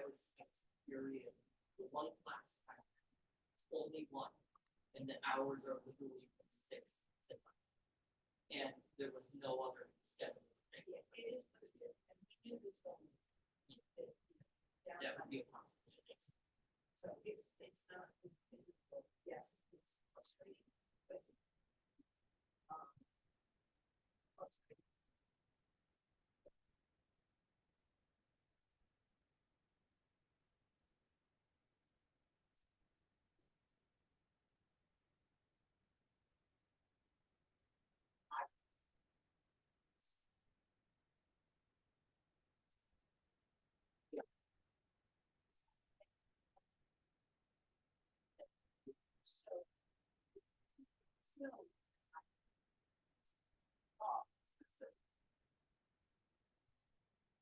was period, the one class time, only one, and the hours are literally from 6 to 9. And there was no other schedule. Yeah, it is. And we do this one. That would be a possibility. So it's not, yes, it's frustrating, but frustrating.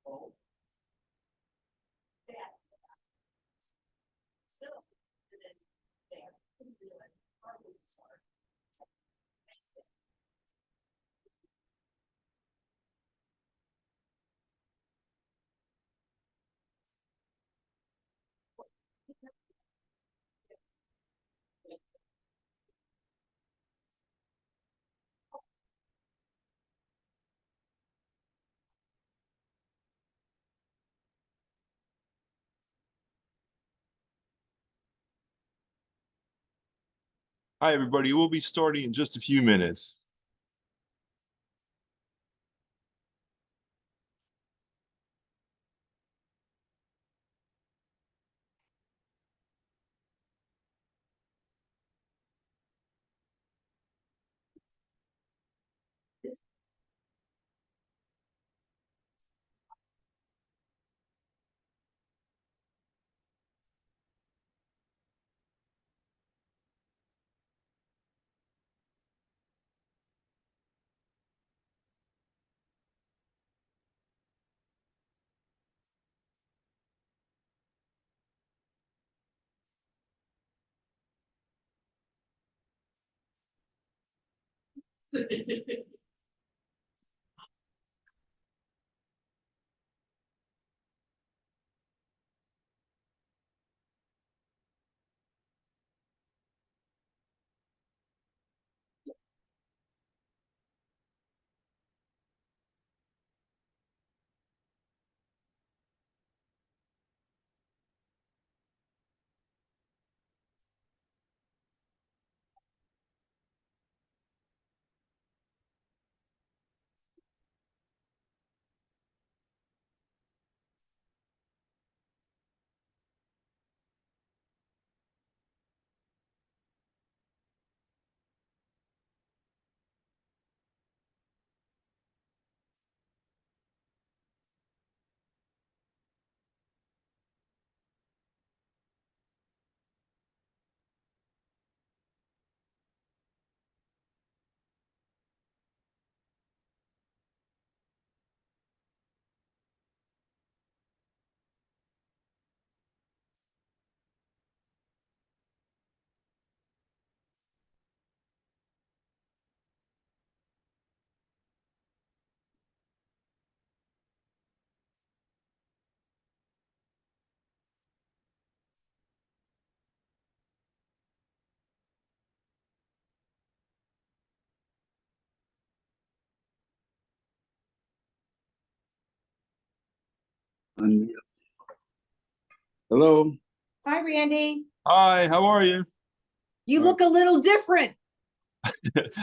Oh. That. Still, and then there, couldn't realize how we start. Hi, everybody. We'll be starting in just a few minutes. Hello. Hi, Randy. Hi, how are you? You look a little different.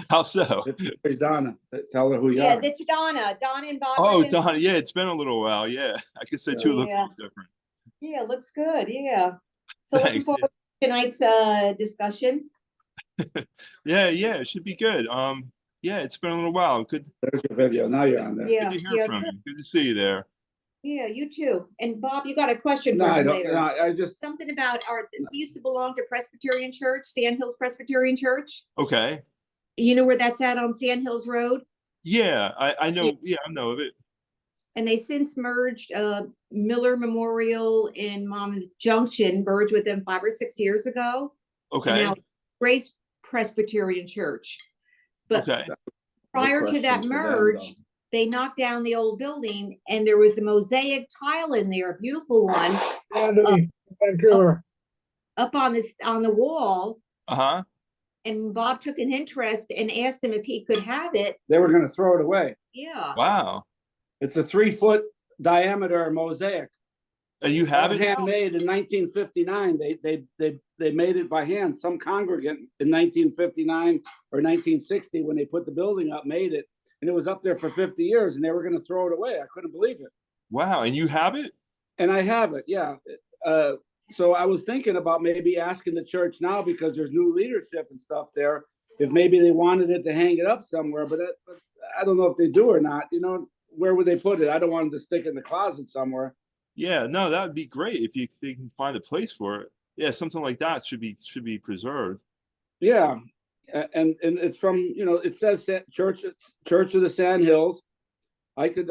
How so? It's Donna. Tell her who you Yeah, are. that's Donna. Donna and Bob. Oh, was in- Don, yeah, it's been a little while. Yeah, I guess I do look a Yeah. little different. Yeah, looks good. Yeah. So looking Thanks. forward to tonight's discussion. Yeah, it should be good. Yeah, it's been a little while. Good, There's your video. Now you're on there. Yeah, good to hear from good. you. Good to see you there. Yeah, you too. And Bob, you got a question No, for I me don't. later. No, I just. Something about we used to belong to Presbyterian Church, Sand Hills Presbyterian Church. Okay. You know where that's at on Sand Hills Road? Yeah, I know. Yeah, I know of it. And they since merged Miller Memorial in Monmouth Junction, merged with them 5 or 6 years ago. And Okay. now Grace Presbyterian Church. But Okay. prior to that merge, they knocked down the old building and there was a mosaic tile in there, a beautiful one, Andy, Vancouver. up on this, on the wall. Uh-huh. And Bob took an interest and asked him if he could have it. They were gonna throw it away. Yeah. Wow. It's a 3-foot diameter mosaic. And you have All it now? handmade in 1959. They made it by hand. Some congregant in 1959 or 1960, when they put the building up, made it, and it was up there for 50 years, and they were going to throw it away. I couldn't believe it. Wow, and you have it? And I have it, yeah. So I was thinking about maybe asking the church now, because there's new leadership and stuff there, if maybe they wanted it to hang it up somewhere, but I don't know if they do or not. You know, where would they put it? I don't want them to stick it in the closet somewhere. Yeah, no, that would be great if they can find a place for it. Yeah, something like that should be preserved. Yeah, and it's from, you know, it says Church of the Sand Hills. I could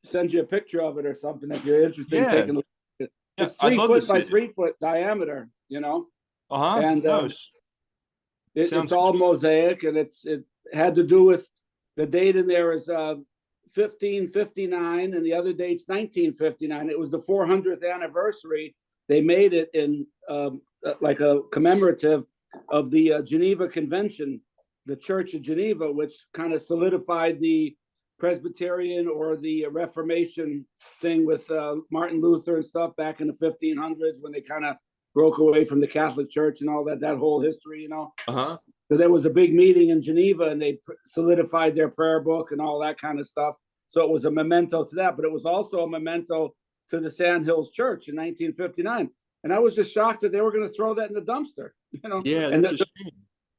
send you a picture of it or something if you're interested in Yeah. taking a look at it. Yeah, It's I'd 3 love to foot by see it. 3 foot diameter, you know, Uh-huh. and No, it's sounds all mosaic, and it had to do with the date in there is 1559, and the other date's 1959. It was the 400th anniversary. They made it in like a commemorative of the Geneva Convention, the Church of Geneva, which kind of solidified the Presbyterian or the Reformation thing with Martin Luther and stuff back in the 1500s, when they kind of broke away from the Catholic Church and all that whole history, you know. uh-huh. So there was a big meeting in Geneva, and they solidified their prayer book and all that kind of stuff. So it was a memento to that, but it was also a memento to the Sand Hills Church in 1959. And I was just shocked that they were going to throw that in the dumpster, you know. Yeah, and that's a shame.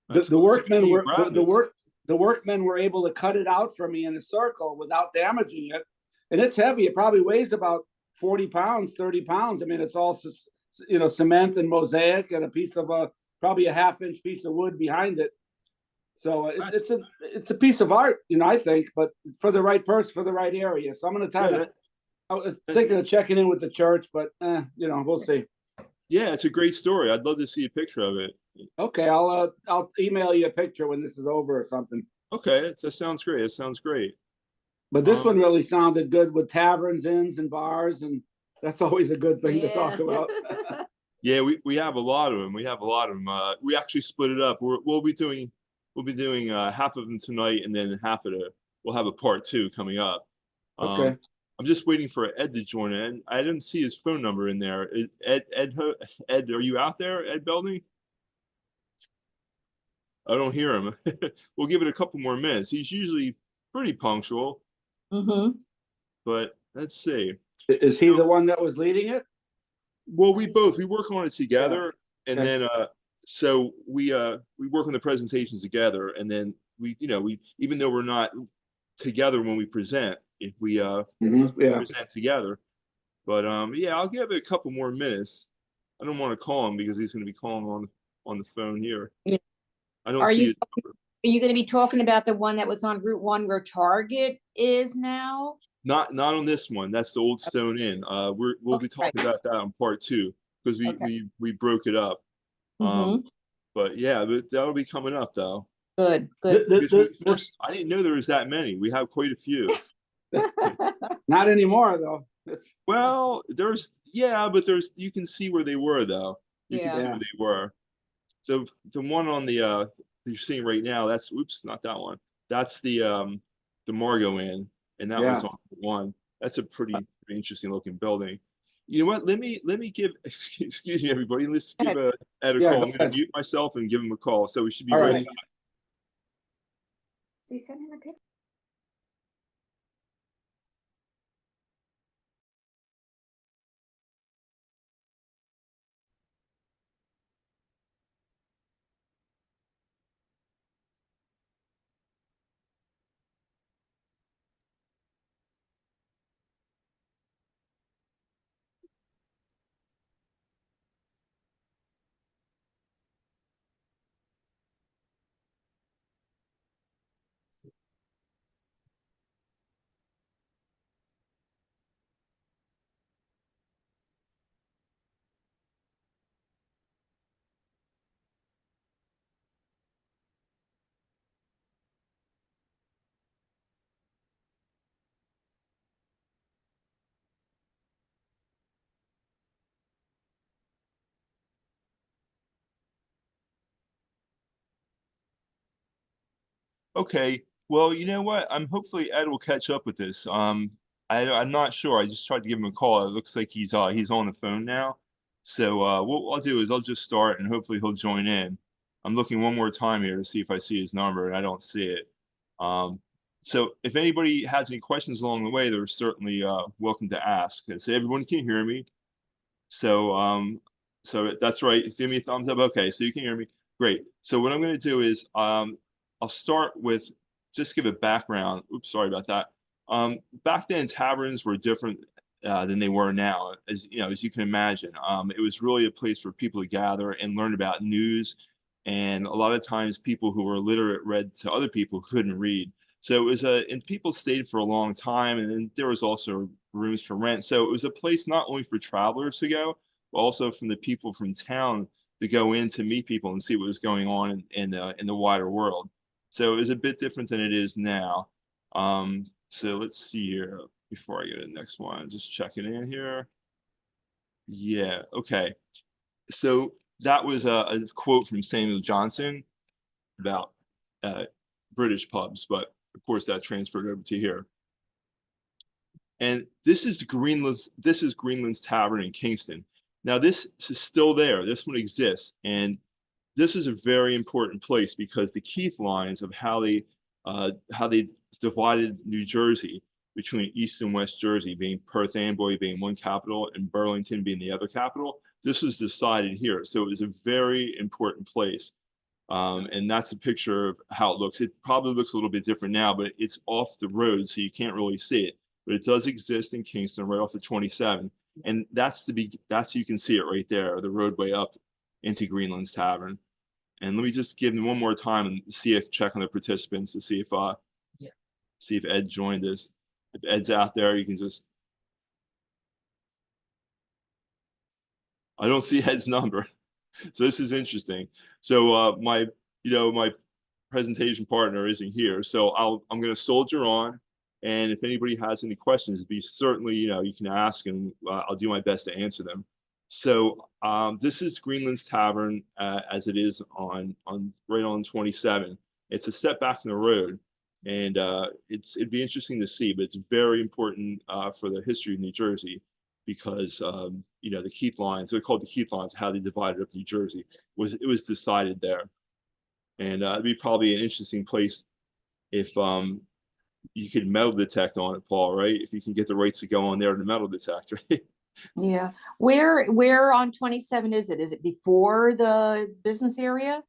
That's the cool. workmen You were grabbed the it. work the workmen were able to cut it out for me in a circle without damaging it. And it's heavy. It probably weighs about 40 pounds, 30 pounds. I mean, it's all, you know, cement and mosaic and a piece of probably a 1/2-inch piece of wood behind it. So it's a piece of art, you know, I think, but for the right person, for the right area. So I'm going to tell you, I was thinking of checking in with the church, but you know, we'll see. Yeah, it's a great story. I'd love to see a picture of it. Okay, I'll email you a picture when this is over or something. Okay, that sounds great. It sounds great. But this one really sounded good with taverns, inns, and bars, and that's always a good thing to talk about. Yeah, we have a lot of them. We have a lot of them. We actually split it up. We'll be doing half of them tonight, and then we'll have a part 2 coming up. Okay. I'm just waiting for Ed to join in. I didn't see his phone number in there. Ed, are you out there, Ed Belding? I don't hear him. We'll give it a couple more minutes. He's usually pretty punctual, but let's see. Is he the one that was leading it? Well, we work on it together, and Okay. then so we work on the presentations together, and then we even though we're not together when we present, if we Yeah. present together. But yeah, I'll give it a couple more minutes. I don't want to call him because he's going to be calling on the phone here. Yeah. I don't Are see you it. are you going to be talking about the one that was on Route 1 where Target is now? Not on this one. That's the Old Stone Inn. We'll be Okay. talking about that on part 2 because Okay. we broke it up. But yeah, that'll be coming up though. Good. This, I didn't know there was that many. We have quite a few. not anymore though. It's Well, but you can see where they were though. You can see Yeah. where they were. So the one on the you're seeing right now, that's not that one. That's the Margo Inn, and that was Yeah. on one. That's a pretty interesting looking building. You know what? Let me give excuse me everybody. Let's give Ed a Yeah, call. go I'm gonna ahead. mute myself and give him a call. So we should be All right right. back. So you sent him a picture? Okay, well, you know what? Hopefully Ed will catch up with this. I'm not sure. I just tried to give him a call. It looks like he's on the phone now. So what I'll do is I'll just start and hopefully he'll join in. I'm looking one more time here to see if I see his number and I don't see it. So if anybody has any questions along the way, they're certainly welcome to ask. So everyone can hear me. So that's right. Give me a thumbs up. Okay, so you can hear me. Great. So what I'm going to do is I'll start with just give a background. Oops, sorry about that. Back then, taverns were different than they were now, as you know, as you can imagine. It was really a place for people to gather and learn about news, and a lot of times people who were literate read to other people who couldn't read. So it was and people stayed for a long time, and then there was also rooms for rent. So it was a place not only for travelers to go, but also from the people from town to go in to meet people and see what was going on in the wider world. So it was a bit different than it is now. So let's see here before I get to the next one. Just checking in here. Yeah, okay. So that was a quote from Samuel Johnson about British pubs, but of course that transferred over to here. And this is Greenland's Tavern in Kingston. Now this is still there. This one exists, and this is a very important place because the Keith lines of how they divided New Jersey between East and West Jersey, being Perth Amboy being one capital and Burlington being the other capital. This was decided here, so it was a very important place. And that's a picture of how it looks. It probably looks a little bit different now, but it's off the road, so you can't really see it. But it does exist in Kingston, right off the 27. And that's you can see it right there, the roadway up into Greenland's Tavern. And let me just give them one more time and check on the participants to see if Ed joined us. If Ed's out there, you can just. I don't see Ed's number, so this is interesting. So my presentation partner isn't here, so I'm going to soldier on. And if anybody has any questions, be certainly, you can ask, and I'll do my best to answer them. So this is Greenland's Tavern as it is on right on 27. It's a step back from the road, and it'd be interesting to see, but it's very important for the history of New Jersey because the Keith lines, they're called the Keith lines, how they divided up New Jersey it was decided there, and it'd be probably an interesting place if you could metal detect on it, Paul, right? If you can get the rights to go on there to metal detect, right? Yeah. Where on 27 is it? Is it before the business area?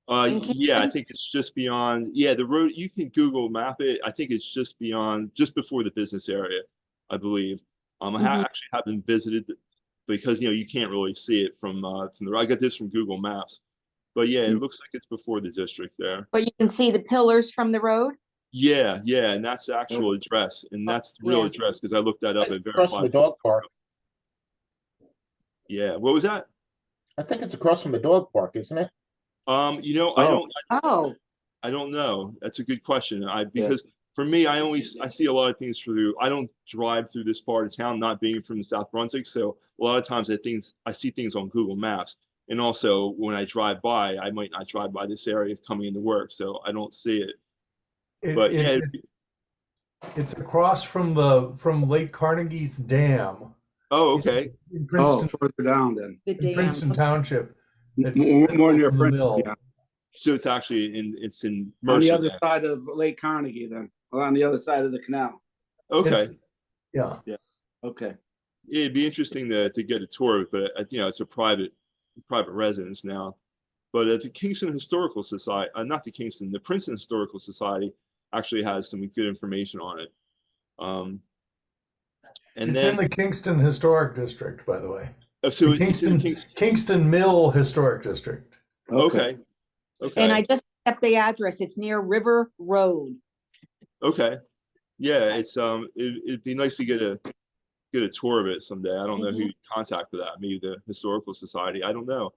Yeah, I think it's just beyond. Yeah, the road, you can Google map it. I think it's just before the business area, I believe. I actually haven't visited because you can't really see it from the. I got this from Google Maps, but yeah, it looks like it's before the district there. But you can see the pillars from the road. Yeah, and that's the actual address, and that's the real address because I looked that up and verified. Across from the dog park. Yeah, what was that? I think it's across from the dog park, isn't it? I don't know. That's a good question. Because for me, I see a lot of things through. I don't drive through this part of town, not being from South Brunswick. So a lot of times I see things on Google Maps, and also when I drive by, I might not drive by this area coming into work, so I don't see it. It's across from Lake Carnegie's dam. Oh, okay. In Princeton, further down then. in Princeton Township. More near from the Princeton, mill. yeah. So it's actually in On the Mercer other then. side of Lake Carnegie then, or on the other side of the canal. Okay. Yeah. Okay. It'd be interesting to get a tour, but it's a private residence now. But the Kingston Historical Society, the Princeton Historical Society actually has some good information on it. And it's in the Kingston Historic District, by the way. So Kingston Mill Historic District. Okay. And I just kept the address. It's near River Road. Okay. Yeah, it's it'd be nice to get a tour of it someday. I don't know who you'd contact for that. Maybe the Historical Society. I don't know.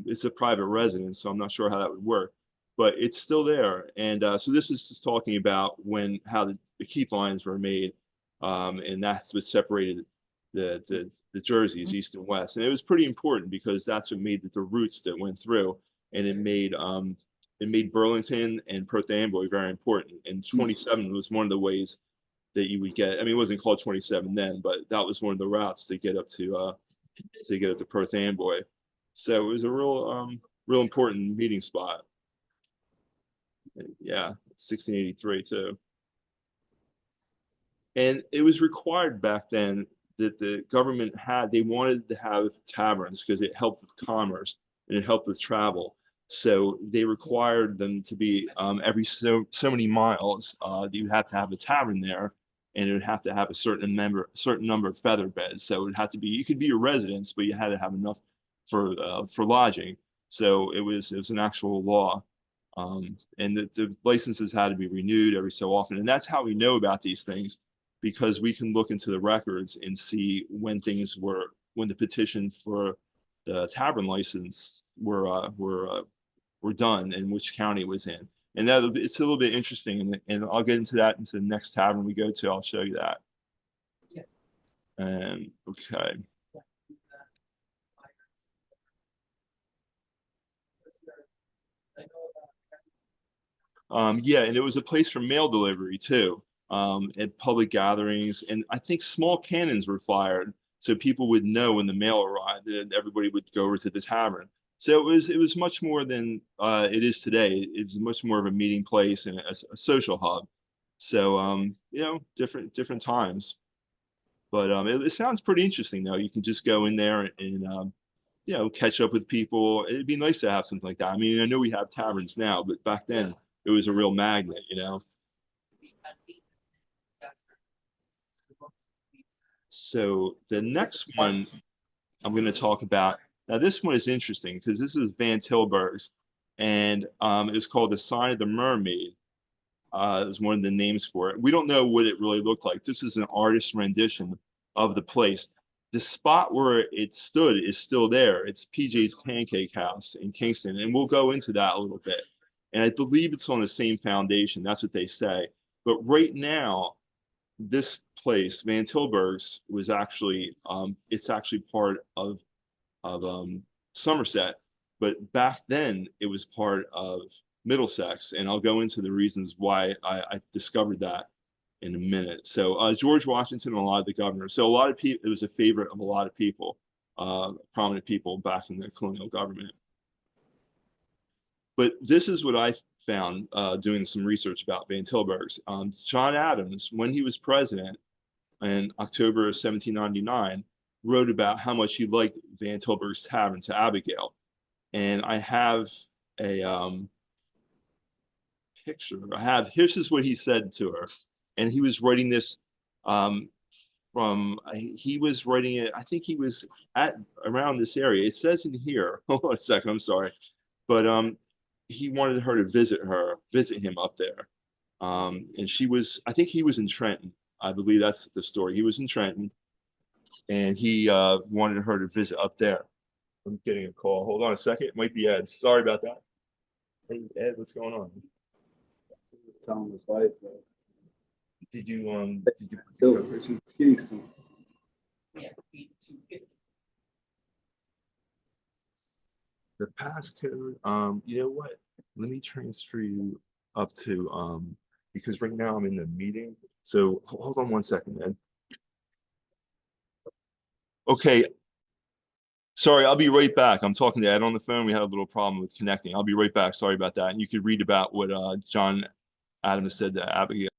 It's a private residence, so I'm not sure how that would work. But it's still there. And so this is just talking about how the Keith lines were made, and that's what separated the jerseys, east and west. And it was pretty important because that's what made the routes that went through, and it made it made Burlington and Perth Amboy very important. And 27 was one of the ways that you would get. I mean, it wasn't called 27 then, but that was one of the routes to get up to Perth Amboy. So it was a real important meeting spot. Yeah, 1683 too. And it was required back then that the government they wanted to have taverns because it helped with commerce and it helped with travel. So they required them to be every so many miles, you have to have a tavern there, and it would have to have a certain number of feather beds. So it would have to be, you could be a residence, but you had to have enough for lodging. So it was an actual law. And the licenses had to be renewed every so often. And that's how we know about these things, because we can look into the records and see when the petition for the tavern license were done and which county it was in. And it's a little bit interesting, and I'll get into that into the next tavern we go to. I'll show you that. Yeah. And okay. Yeah, and it was a place for mail delivery too, at public gatherings, and I think small cannons were fired so people would know when the mail arrived, and everybody would go over to the tavern. So it was much more than it is today. It's much more of a meeting place and a social hub. So different times. But it sounds pretty interesting though. You can just go in there and catch up with people. It'd be nice to have something like that. I mean, I know we have taverns now, but back then it was a real magnet, So the next one I'm going to talk about. Now, this one is interesting because this is Van Tilburg's, and it was called the Sign of the Mermaid. It was one of the names for it. We don't know what it really looked like. This is an artist's rendition of the place. The spot where it stood is still there. It's PJ's Pancake House in Kingston, and we'll go into that a little bit. And I believe it's on the same foundation. That's what they say. But right now, this place, Van Tilburg's, was actually it's actually part of Somerset, but back then it was part of Middlesex, and I'll go into the reasons why I discovered that in a minute. So George Washington and a lot of the governors. So a lot of people, it was a favorite of a lot of people, prominent people back in the colonial government. But this is what I found doing some research about Van Tilburg's. John Adams, when he was president in October of 1799, wrote about how much he liked Van Tilburg's Tavern to Abigail. And I have a picture. Here's just what he said to her. And he was writing this he was writing it, I think he was at around this area. It says in here, hold on a second, I'm sorry. But he wanted her to visit him up there. And I think he was in Trenton. I believe that's the story. He was in Trenton, and he wanted her to visit up there. I'm getting a call. Hold on a second. It might be Ed. Sorry about that. Hey, Ed, what's going on? Telling his wife. Did you Kingston. Yeah, 250. the passcode? You know what? Let me transfer you up to because right now I'm in the meeting. So hold on one second, Ed. Okay. Sorry, I'll be right back. I'm talking to Ed on the phone. We had a little problem with connecting. I'll be right back. Sorry about that. And you could read about what John Adams said to Abigail.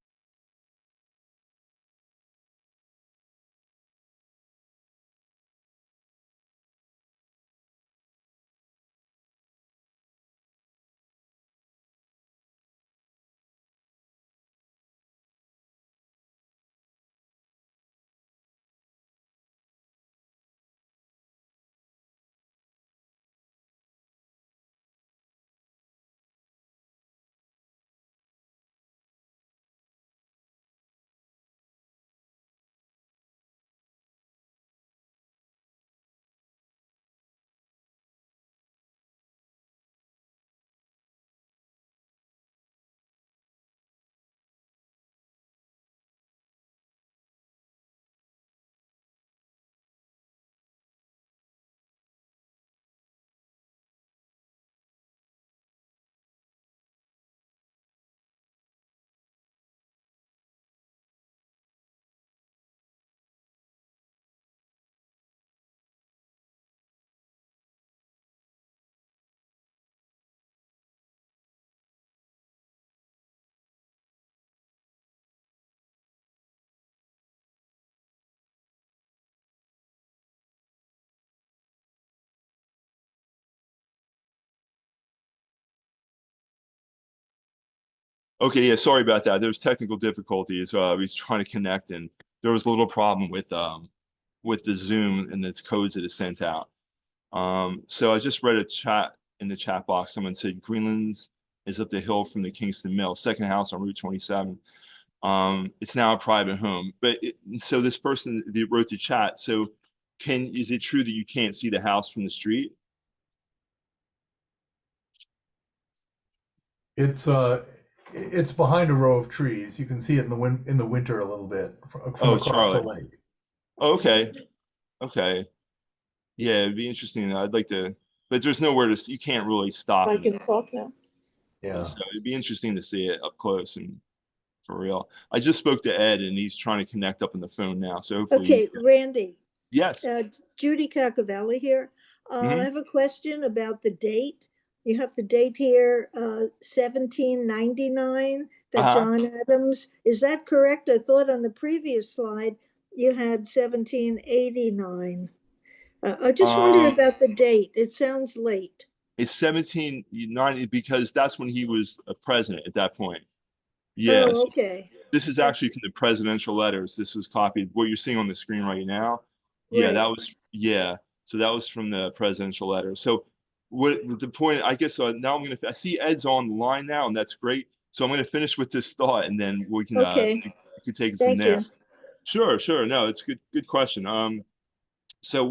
Okay, yeah, sorry about that. There's technical difficulties. We was trying to connect and there was a little problem with the Zoom and its codes that is sent out. So I just read a chat in the chat box. Someone said Greenland's is up the hill from the Kingston Mill, second house on Route 27. It's now a private home. So this person that wrote the chat, so is it true that you can't see the house from the street? It's behind a row of trees. You can see it in the winter a little bit from across Charlotte. the lake. Oh, okay. Okay. Yeah, it'd be interesting. I'd like to, but there's nowhere to, you can't really stop I it. can talk now. Yeah. So it'd be interesting to see it up close and for real. I just spoke to Ed and he's trying to connect up on the phone now. So hopefully, Okay, Randy, yes. Judy Cacavelli here. Mhm. I have a question about the date. You have the date here, 1799, that Uh-huh. John Adams. Is that correct? I thought on the previous slide you had 1789. I just wonder about the date. It sounds late. It's 1790 because that's when he was a president at that point. Yes. Oh, okay. This is actually from the presidential letters. This was copied. What you're seeing on the screen right now. Yeah, Right. that was, yeah. So that was from the presidential letter. So what the point, I guess now I see Ed's on the line now and that's great. So I'm going to finish with this thought and then we can, Okay. we can take it from Thank there. you. Sure. No, it's good question. So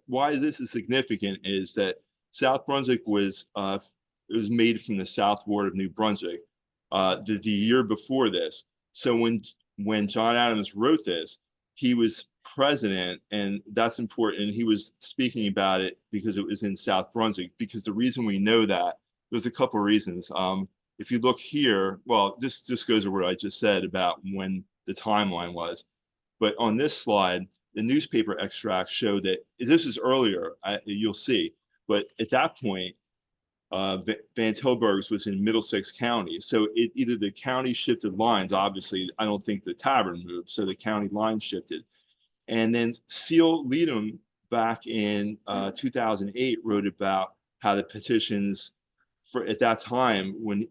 why this is significant is that South Brunswick was it was made from the South Ward of New Brunswick the year before this. So when John Adams wrote this, he was president, and that's important. And he was speaking about it because it was in South Brunswick. Because the reason we know that, there's a couple of reasons. If you look here, well, this just goes over what I just said about when the timeline was. But on this slide, the newspaper extracts show that this is earlier, you'll see. But at that point, Van Tilburg's was in Middlesex County. So either the county shifted lines, obviously, I don't think the tavern moved, so the county line shifted. And then Seal Leadham back in 2008 wrote about how the petitions for at that time when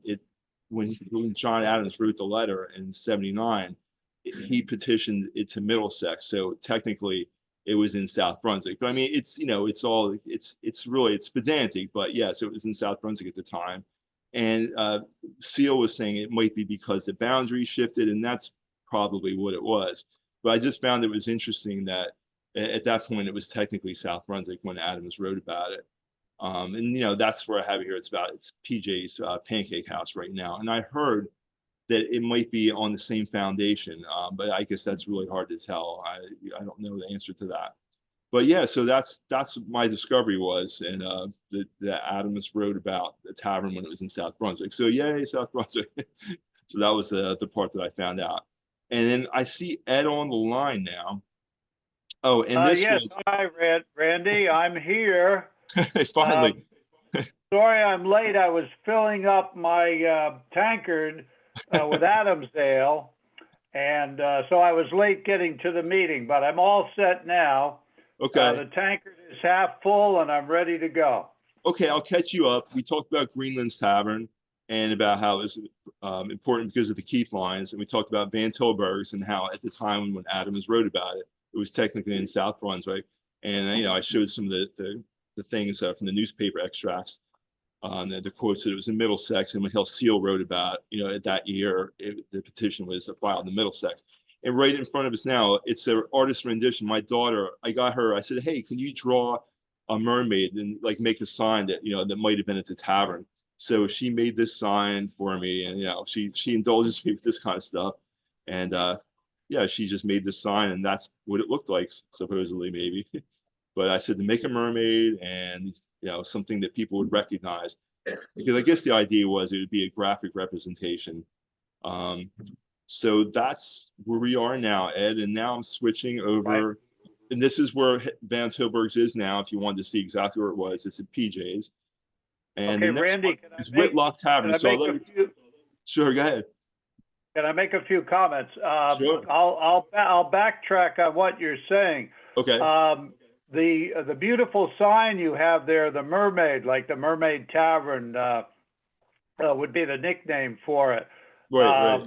John Adams wrote the letter in 79, he petitioned it to Middlesex. So technically it was in South Brunswick. But I mean, it's it's pedantic, but yes, it was in South Brunswick at the time. And Seal was saying it might be because the boundary shifted, and that's probably what it was. But I just found it was interesting that at that point it was technically South Brunswick when Adams wrote about it. And that's where I have it here. It's PJ's Pancake House right now. And I heard that it might be on the same foundation, but I guess that's really hard to tell. I don't know the answer to that. But yeah, so that's what my discovery was, and that Adams wrote about the tavern when it was in South Brunswick. So yay, South Brunswick. So that was the part that I found out. And then I see Ed on the line now. Oh, and this yes, hi, Randy. I'm here. finally. Sorry I'm late. I was filling up my tankard with Adam's Ale, and so I was late getting to the meeting, but I'm all set now. Okay. The tankard is half full, and I'm ready to go. Okay, I'll catch you up. We talked about Greenland's Tavern and about how it was important because of the Keith lines, and we talked about Van Tilburg's and how at the time when Adams wrote about it, it was technically in South Brunswick. And I showed some of the things from the newspaper extracts, the quotes that it was in Middlesex, and when Hill Seal wrote about, at that year, the petition was filed in Middlesex. And right in front of us now, it's an artist rendition. My daughter, I said, hey, can you draw a mermaid and like make a sign that, that might have been at the tavern. So she made this sign for me, and, she indulges me with this kind of stuff. And yeah, she just made this sign, and that's what it looked like, supposedly, maybe. But I said to make a mermaid and, something that people would recognize, because I guess the idea was it would be a graphic representation. So that's where we are now, Ed. And now I'm switching over, right. And this is where Van Tilburg's is now. If you wanted to see exactly where it was, it's at PJ's. And okay, the next Randy, one is Whitlock Tavern. So sure, go ahead. Can I make a few comments? Sure. I'll backtrack on what you're saying. Okay. The beautiful sign you have there, the mermaid, like the Mermaid Tavern, would be the nickname for it. Right.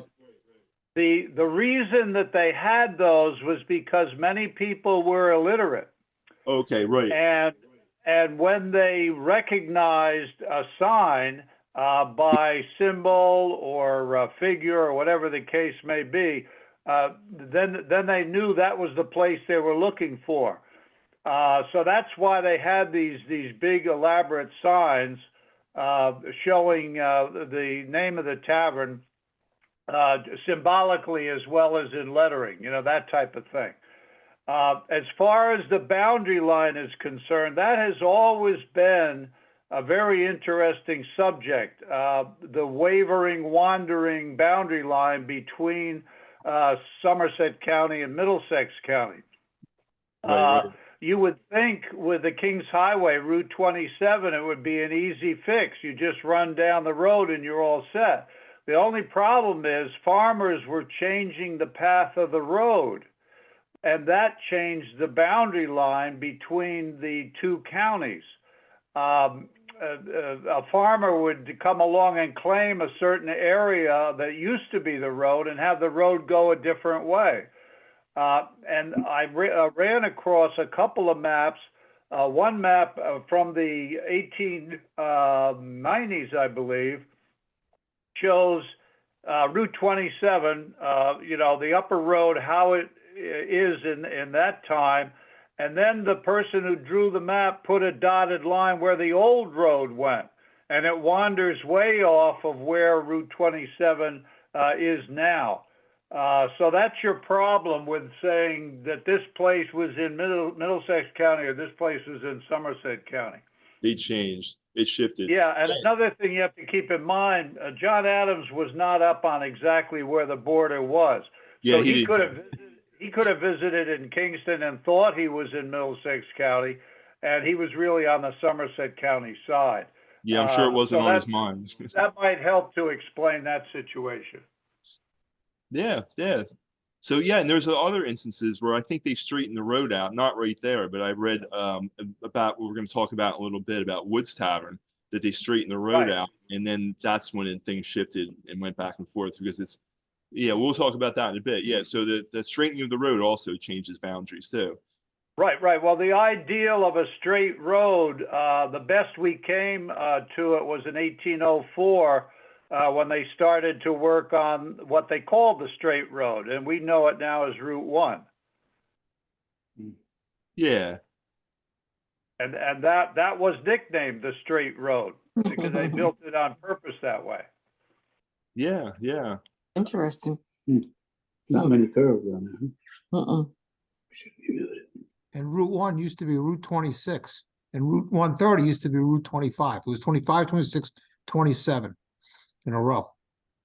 The reason that they had those was because many people were illiterate. Okay, right. And when they recognized a sign by symbol or figure or whatever the case may be, then they knew that was the place they were looking for. So that's why they had these big elaborate signs showing the name of the tavern symbolically as well as in lettering, that type of thing. As far as the boundary line is concerned, that has always been a very interesting subject. The wandering boundary line between Somerset County and Middlesex County. Right. You would think with the King's Highway, Route 27, it would be an easy fix. You just run down the road and you're all set. The only problem is farmers were changing the path of the road, and that changed the boundary line between the two counties. A farmer would come along and claim a certain area that used to be the road and have the road go a different way. And I ran across a couple of maps. One map from the 1890s, I believe, shows Route 27, the upper road, how it is in that time. And then the person who drew the map put a dotted line where the old road went. And it wanders way off of where Route 27 is now. So that's your problem with saying that this place was in Middlesex County or this place was in Somerset County. They changed. It shifted. Yeah, and another thing you have to keep in mind, John Adams was not up on exactly where the border was. Yeah, So he could have visited in Kingston and thought he was in Middlesex County, and he was really on the Somerset County side. Yeah, I'm sure it wasn't on his mind. That might help to explain that situation. Yeah. So yeah, and there's other instances where I think they straightened the road out, not right there, but I read about what we're going to talk about in a little bit about Woods Tavern, that they straightened the road out, and then that's when things shifted and went back and forth because we'll talk about that in a bit. Yeah, so the straightening of the road also changes boundaries too. Right. Well, the ideal of a straight road, the best we came to it was in 1804. When they started to work on what they called the straight road, and we know it now as Route 1. Yeah. And that was nicknamed the straight road because they built it on purpose that way. Yeah. Interesting. Not many curves on there. And Route 1 used to be Route 26, and Route 130 used to be Route 25. It was 25, 26, 27 in a row.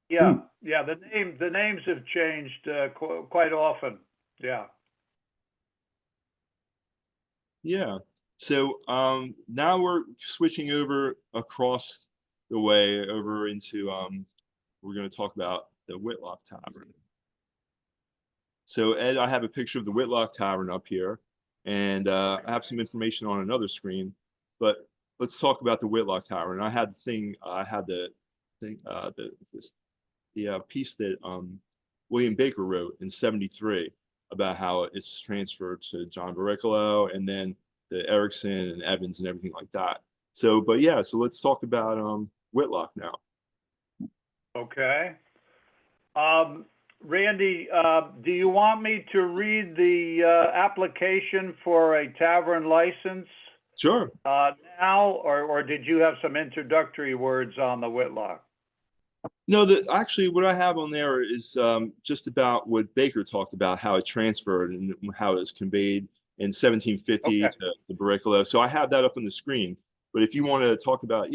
Yeah. The names have changed quite often. Yeah. So now we're switching over across the way over into we're going to talk about the Whitlock Tavern. So Ed, I have a picture of the Whitlock Tavern up here, and I have some information on another screen, but let's talk about the Whitlock Tavern. I had the piece that William Baker wrote in '73 about how it's transferred to John Baricolo and then the Erickson and Evans and everything like that. So let's talk about Whitlock now. Okay. Randy, do you want me to read the application for a tavern license? Sure. Now, or did you have some introductory words on the Whitlock? No, actually what I have on there is just about what Baker talked about, how it transferred and how it was conveyed in 1750 to Baricolo. So I have that up on the screen. But if you want to talk about,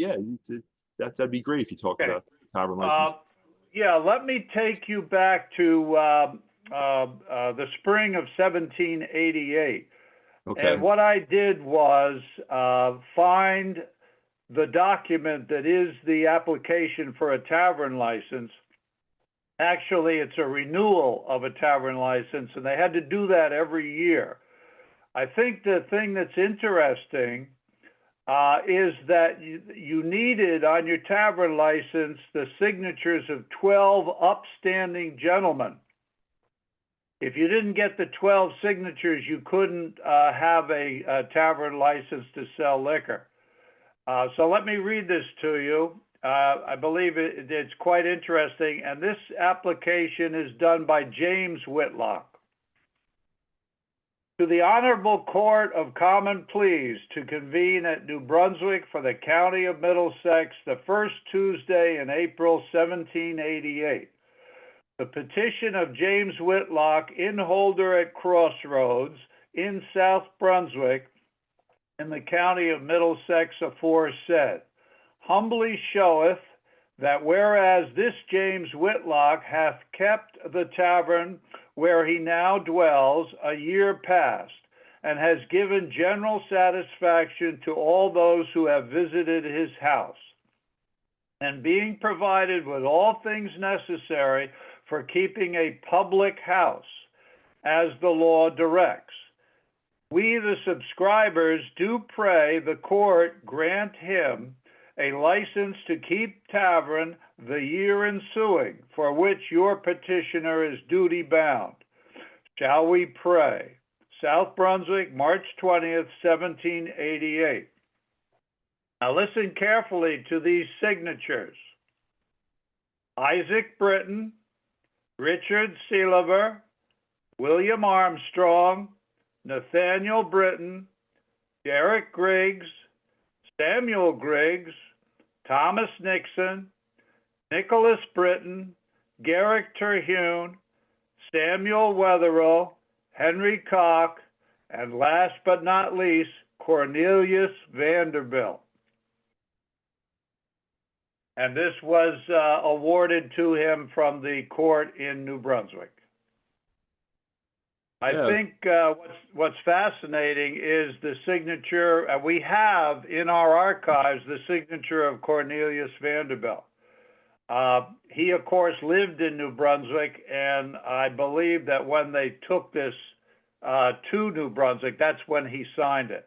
that'd be great if you talk about the tavern license. Let me take you back to the spring of 1788. Okay. And what I did was find the document that is the application for a tavern license. Actually, it's a renewal of a tavern license, and they had to do that every year. I think the thing that's interesting is that you needed on your tavern license the signatures of 12 upstanding gentlemen. If you didn't get the 12 signatures, you couldn't have a tavern license to sell liquor. So let me read this to you. I believe it's quite interesting, and this application is done by James Whitlock. To the Honorable Court of Common Pleas to convene at New Brunswick for the County of Middlesex the first Tuesday in April 1788. The petition of James Whitlock, innholder at Crossroads in South Brunswick in the County of Middlesex aforesaid, humbly showeth that whereas this James Whitlock hath kept the tavern where he now dwells a year past, and has given general satisfaction to all those who have visited his house, and being provided with all things necessary for keeping a public house, as the law directs, we, the subscribers, do pray the court grant him a license to keep tavern the year ensuing, for which your petitioner is duty bound. Shall we pray? South Brunswick, March 20th, 1788. Now listen carefully to these signatures. Isaac Britton, Richard Sealiver, William Armstrong, Nathaniel Britton, Derek Griggs, Samuel Griggs, Thomas Nixon, Nicholas Britton, Garrick Terhune, Samuel Wetherill, Henry Cock, and last but not least, Cornelius Vanderbilt. And this was awarded to him from the court in New Brunswick. I think what's fascinating is the signature. We have in our archives the signature of Cornelius Vanderbilt. He, of course, lived in New Brunswick, and I believe that when they took this to New Brunswick, that's when he signed it.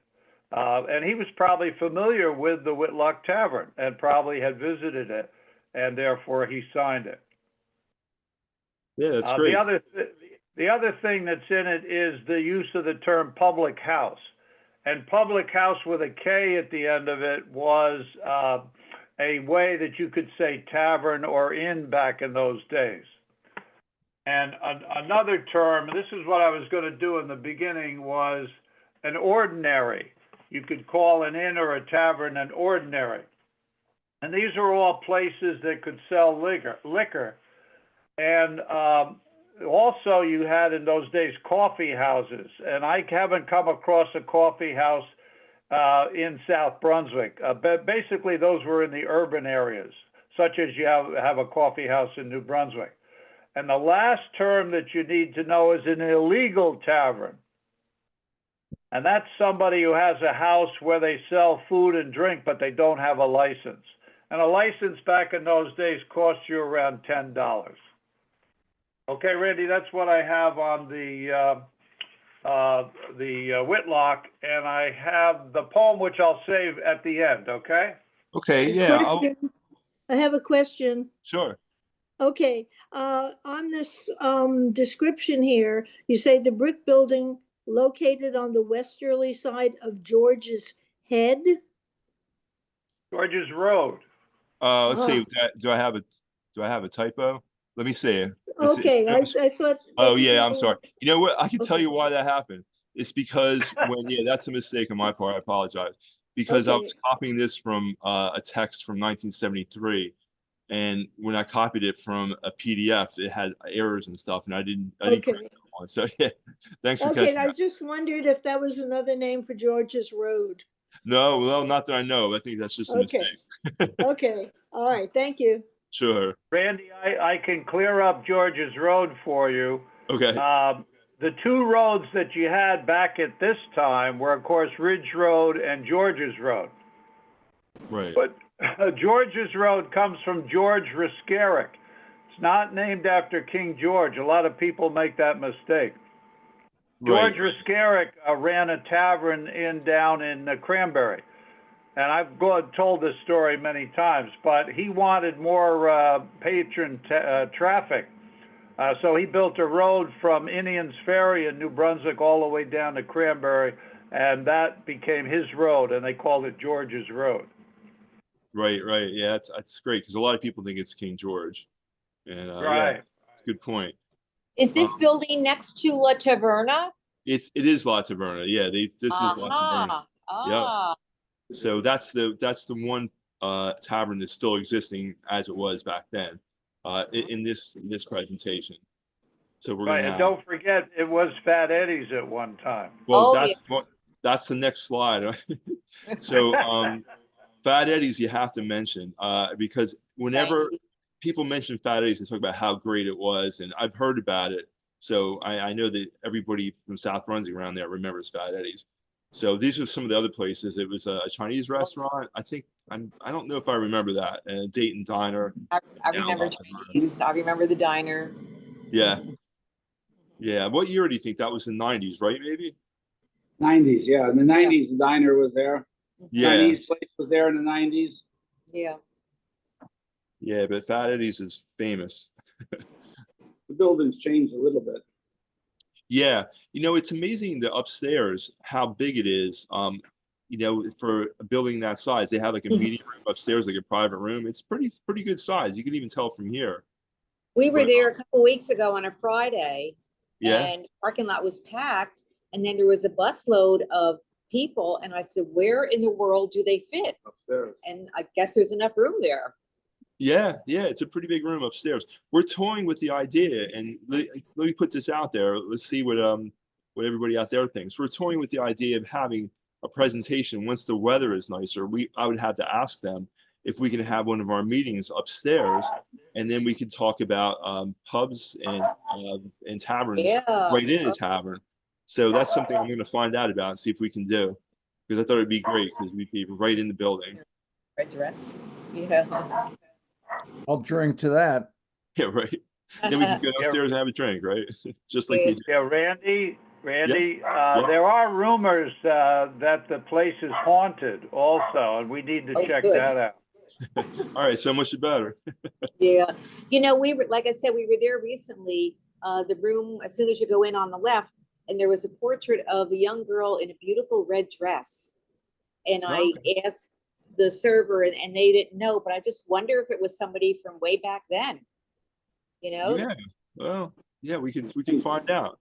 And he was probably familiar with the Whitlock Tavern and probably had visited it, and therefore he signed it. Yeah, that's great. The other thing that's in it is the use of the term public house. And public house with a K at the end of it was a way that you could say tavern or inn back in those days. And another term, this is what I was going to do in the beginning, was an ordinary. You could call an inn or a tavern an ordinary. And these are all places that could sell liquor. And also you had in those days coffee houses. And I haven't come across a coffee house in South Brunswick. But basically those were in the urban areas, such as you have a coffee house in New Brunswick. And the last term that you need to know is an illegal tavern. And that's somebody who has a house where they sell food and drink, but they don't have a license. And a license back in those days cost you around $10. Okay, Randy, that's what I have on the Whitlock, and I have the poem, which I'll save at the end, okay? Okay, yeah. I have a question. Sure. Okay, on this description here, you say the brick building located on the westerly side of George's Head? George's Road. Let's see. Do I have a typo? Let me see. Okay, I thought. Oh yeah, I'm sorry. You know what? I can tell you why that happened. It's because that's a mistake on my part. I apologize. Because I was copying this from a text from 1973, and when I copied it from a PDF, it had errors and stuff, and I didn't correct that one. So yeah, thanks for catching I that. just wondered if that was another name for George's Road. No, well, not that I know. I think that's just a mistake. Okay, all right, thank you. Sure. Randy, I can clear up George's Road for you. Okay. The two roads that you had back at this time were, of course, Ridge Road and George's Road. Right. But George's Road comes from George Riscaric. It's not named after King George. A lot of people make that mistake. George Riscaric ran a tavern down in Cranberry. and I've told this story many times, but he wanted more patron traffic. So he built a road from Indians Ferry in New Brunswick all the way down to Cranberry, and that became his road, and they called it George's Road. Right, right. Yeah, that's great because a lot of people think it's King George. And yeah, Right. it's a good point. Is this Um, building next to La Taverna? it is La Taverna. Yeah, this is La Taverna. Aha, Yep. ah, So that's the one tavern that's still existing as it was back then in this presentation. So we're Right, gonna and have, don't forget, it was Fat Eddie's at one time. well, Oh, yeah. that's the next slide. So Fat Eddie's you have to mention because whenever Right. people mention Fat Eddie's, they talk about how great it was, and I've heard about it. So I know that everybody from South Brunswick around there remembers Fat Eddie's. So these are some of the other places. It was a Chinese restaurant. I think I don't know if I remember that. And Dayton Diner. I now remember La Taverna. Chinese. I remember the diner. Yeah, yeah. What year do you think that was? In '90s, right? Maybe. 90s, yeah. In the 90s, the diner was there. Yeah. Chinese place was there in the 90s. Yeah. Yeah, but Fat Eddie's is famous. The building's changed a little bit. Yeah, it's amazing the upstairs how big it is. For a building that size, they have like a meeting room upstairs, like a private room. It's pretty good size. You can even tell from here. We were But, there a couple weeks ago on a Friday, Yeah, and parking lot was packed, and then there was a busload of people, and I said, where in the world do they fit? Upstairs. And I guess there's enough room there. yeah. It's a pretty big room upstairs. We're toying with the idea, and let me put this out there. Let's see what everybody out there thinks. We're toying with the idea of having a presentation once the weather is nicer. I would have to ask them if we can have one of our meetings upstairs, and then we could talk about pubs and taverns Yeah. right in a tavern. So that's something I'm going to find out about and see if we can do, because I thought it'd be great because we'd be right in the building. Red dress. Yeah. I'll drink to that. Yeah, right. Then we can go downstairs and have a drink, right? Just like you. Yeah, Randy, Yeah. there are rumors that the place is haunted also, and we need to check good. that out. All right, so much better. Yeah. We were, like I said, we were there recently. The room, as soon as you go in on the left, and there was a portrait of a young girl in a beautiful red dress. And I asked the server, and they didn't know, but I just wonder if it was somebody from way back then. Yeah. Well, yeah, we can find out.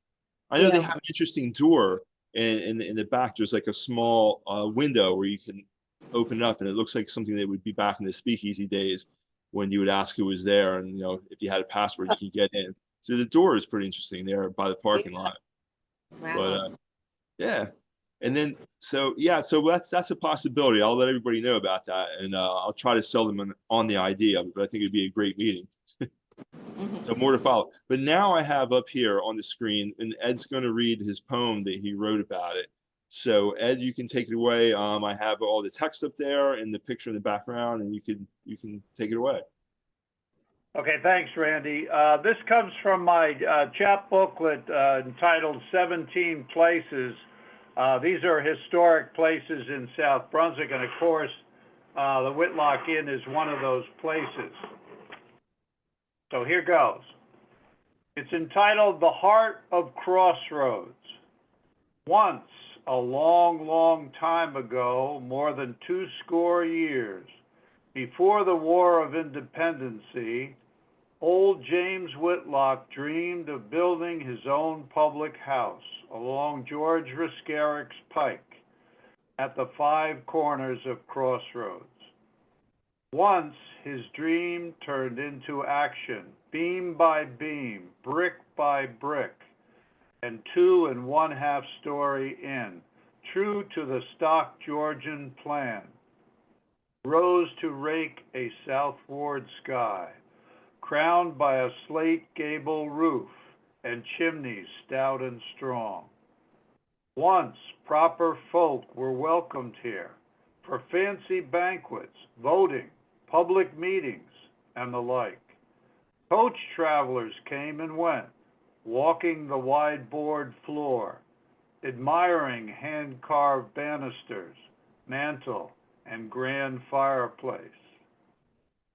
I know they Yeah. have an interesting door in the back. There's like a small window where you can open it up, and it looks like something that would be back in the speakeasy days when you would ask who was there, and if you had a password, you could get in. So the door is pretty interesting there by the parking lot. Wow. But yeah, and then so that's a possibility. I'll let everybody know about that, and I'll try to sell them on the idea. But I think it'd be a great meeting. So more to follow. But now I have up here on the screen, and Ed's going to read his poem that he wrote about it. So Ed, you can take it away. I have all the text up there and the picture in the background, and you can take it away. Okay, thanks, Randy. This comes from my chap booklet entitled 17 Places. These are historic places in South Brunswick, and of course, the Whitlock Inn is one of those places. So here goes. It's entitled The Heart of Crossroads. Once, a long, long time ago, more than 80 years, before the War of Independency, old James Whitlock dreamed of building his own public house along George Riscaric's Pike at the 5 corners of Crossroads. Once his dream turned into action, beam by beam, brick by brick, and 2 1/2 story in, true to the stock Georgian plan, rose to rake a southward sky, crowned by a slate gable roof and chimneys stout and strong. Once proper folk were welcomed here for fancy banquets, voting, public meetings, and the like. Coach travelers came and went, walking the wide board floor, admiring hand-carved banisters, mantel, and grand fireplace.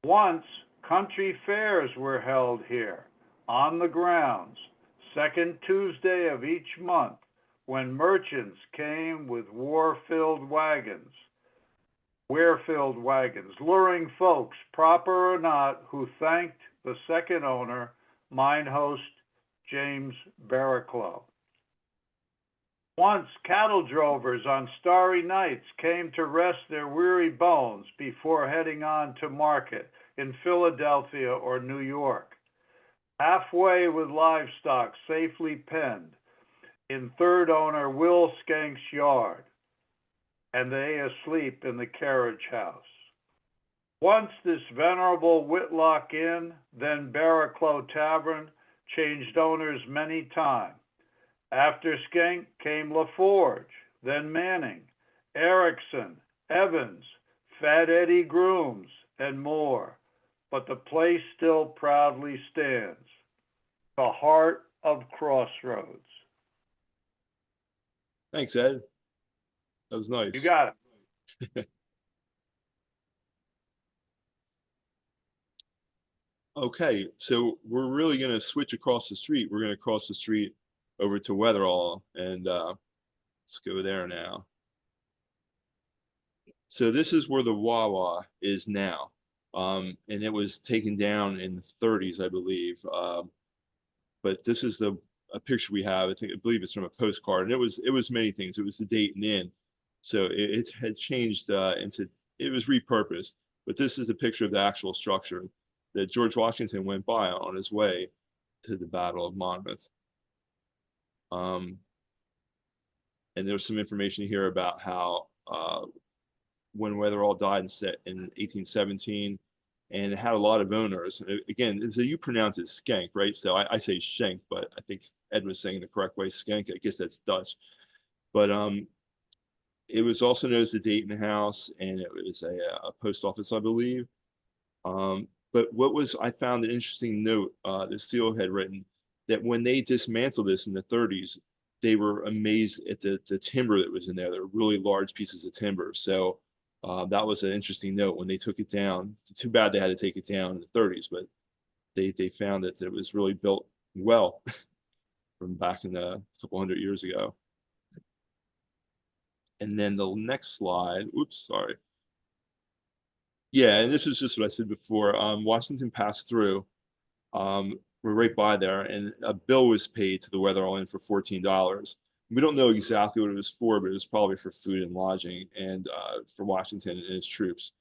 Once, country fairs were held here, on the grounds, second Tuesday of each month, when merchants came with war-filled wagons, luring folks, proper or not, who thanked the second owner, mine host James Barraclough. Once cattle drovers on starry nights came to rest their weary bones before heading on to market in Philadelphia or New York, halfway with livestock safely penned in third owner Will Skank's yard, and they asleep in the carriage house. Once this venerable Whitlock Inn, then Barraclough Tavern, changed owners many times. After Skank came LaForge, then Manning, Erickson, Evans, Fat Eddie Grooms, and more. But the place still proudly stands, the heart of Crossroads. Thanks, Ed. That was nice. You got it. Okay, so we're really going to switch across the street. We're going to cross the street over to Weatherall, and let's go there now. So this is where the Wawa is now, and it was taken down in the 30s, I believe. But this is a picture we have. I believe it's from a postcard, and it was many things. It was the Dayton Inn, so it had changed it was repurposed. But this is the picture of the actual structure that George Washington went by on his way to the Battle of Monmouth. And there's some information here about how when Weatherall died in 1817, and it had a lot of owners. Again, so you pronounce it Skank, right? So I say Shank, but I think Ed was saying the correct way, Skank. I guess that's Dutch. But it was also known as the Dayton House, and it was a post office, I believe. But I found an interesting note that Seal had written, that when they dismantled this in the 30s, they were amazed at the timber that was in there. They were really large pieces of timber. So that was an interesting note when they took it down. Too bad they had to take it down in the 30s, but they found that it was really built well from back in a couple hundred years ago. And then the next slide, oops, sorry. Yeah, and this is just what I said before. Washington passed through. We're right by there, and a bill was paid to the Weatherall Inn for $14. We don't know exactly what it was for, but it was probably for food and lodging, and for Washington and his troops.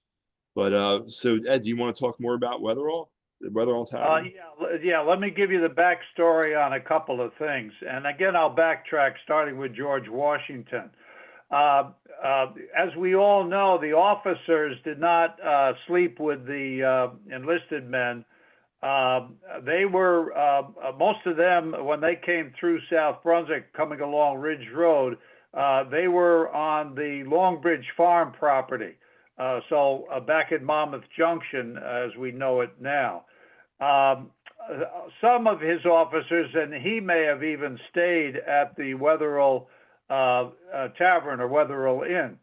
But so Ed, do you want to talk more about Weatherall, the Weatherall Tavern? Yeah. Let me give you the backstory on a couple of things, and again, I'll backtrack, starting with George Washington. As we all know, the officers did not sleep with the enlisted men. They were, most of them, when they came through South Brunswick, coming along Ridge Road, they were on the Longbridge Farm property. So back in Monmouth Junction, as we know it now. Some of his officers, and he may have even stayed at the Weatherall Tavern or Weatherall Inn.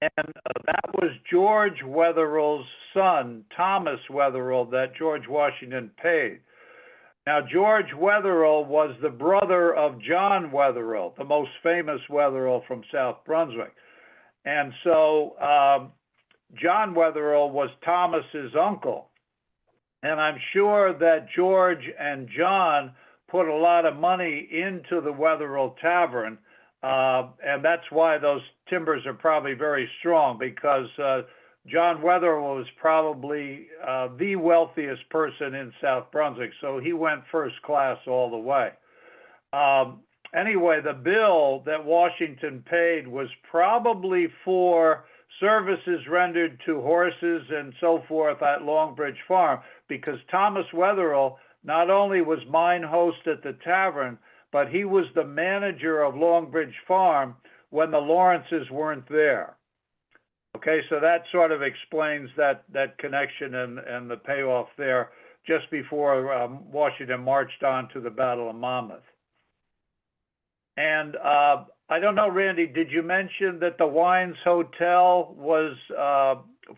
And that was George Weatherall's son, Thomas Weatherall, that George Washington paid. Now, George Weatherall was the brother of John Weatherall, the most famous Weatherall from South Brunswick. And so John Weatherall was Thomas's uncle. And I'm sure that George and John put a lot of money into the Weatherall Tavern. And that's why those timbers are probably very strong, because John Weatherall was probably the wealthiest person in South Brunswick, so he went first class all the way. Anyway, the bill that Washington paid was probably for services rendered to horses and so forth at Longbridge Farm, because Thomas Weatherall not only was mine host at the tavern, but he was the manager of Longbridge Farm when the Lawrences weren't there. Okay, so that sort of explains that connection and the payoff there just before Washington marched on to the Battle of Monmouth. And I don't know, Randy, did you mention that the Wines Hotel was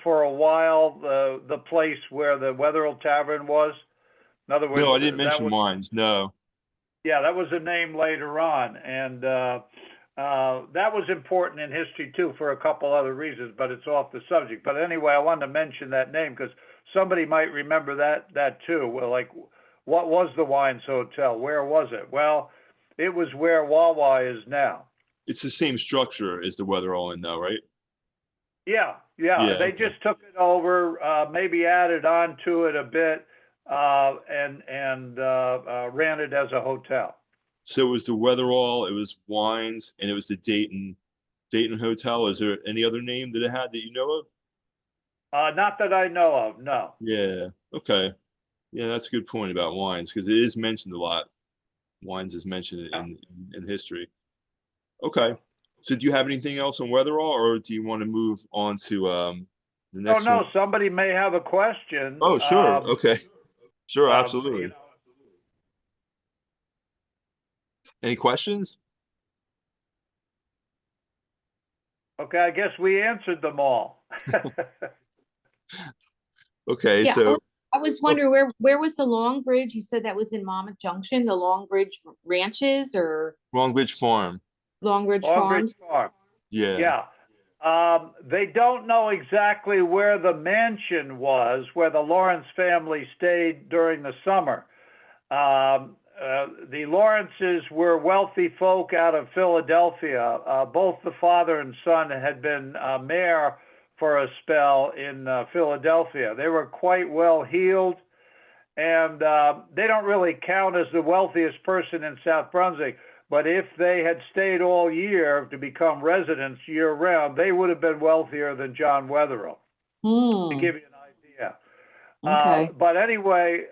for a while the place where the Wetherell Tavern was? In other words, No, I didn't that mention was, wines. No. yeah, that was a name later on, and that was important in history too for a couple other reasons, but it's off the subject. But anyway, I wanted to mention that name because somebody might remember that too. Well, like, what was the Wines Hotel? Where was it? Well, it was where Wawa is now. It's the same structure as the Weatherall Inn, though, right? Yeah, Yeah, they okay. just took it over, maybe added on to it a bit, and ran it as a hotel. So it was the Weatherall, it was wines, and it was the Dayton Hotel. Is there any other name that it had that you know of? Not that I know of, no. Yeah. Okay. Yeah, that's a good point about wines because it is mentioned a lot. Wines is mentioned in history. Okay. So do you have anything else on Weatherall, or do you want to move on to the Oh, next no, one? somebody may have a question. Oh, sure. Okay. Sure, you absolutely. know, Any questions? Okay, I guess we answered them all. Okay, Yeah, so I was wondering where was the Long Bridge? You said that was in Monmouth Junction, the Long Bridge Ranches or Longbridge Farm. Long Bridge Longbridge Farms? Farm. Yeah. They don't know exactly where the mansion was, where the Lawrence family stayed during the summer. The Lawrences were wealthy folk out of Philadelphia. Both the father and son had been mayor for a spell in Philadelphia. They were quite well heeled, and they don't really count as the wealthiest person in South Brunswick. But if they had stayed all year to become residents year round, they would have been wealthier than John Wetherell, to give you an idea. Okay. But anyway,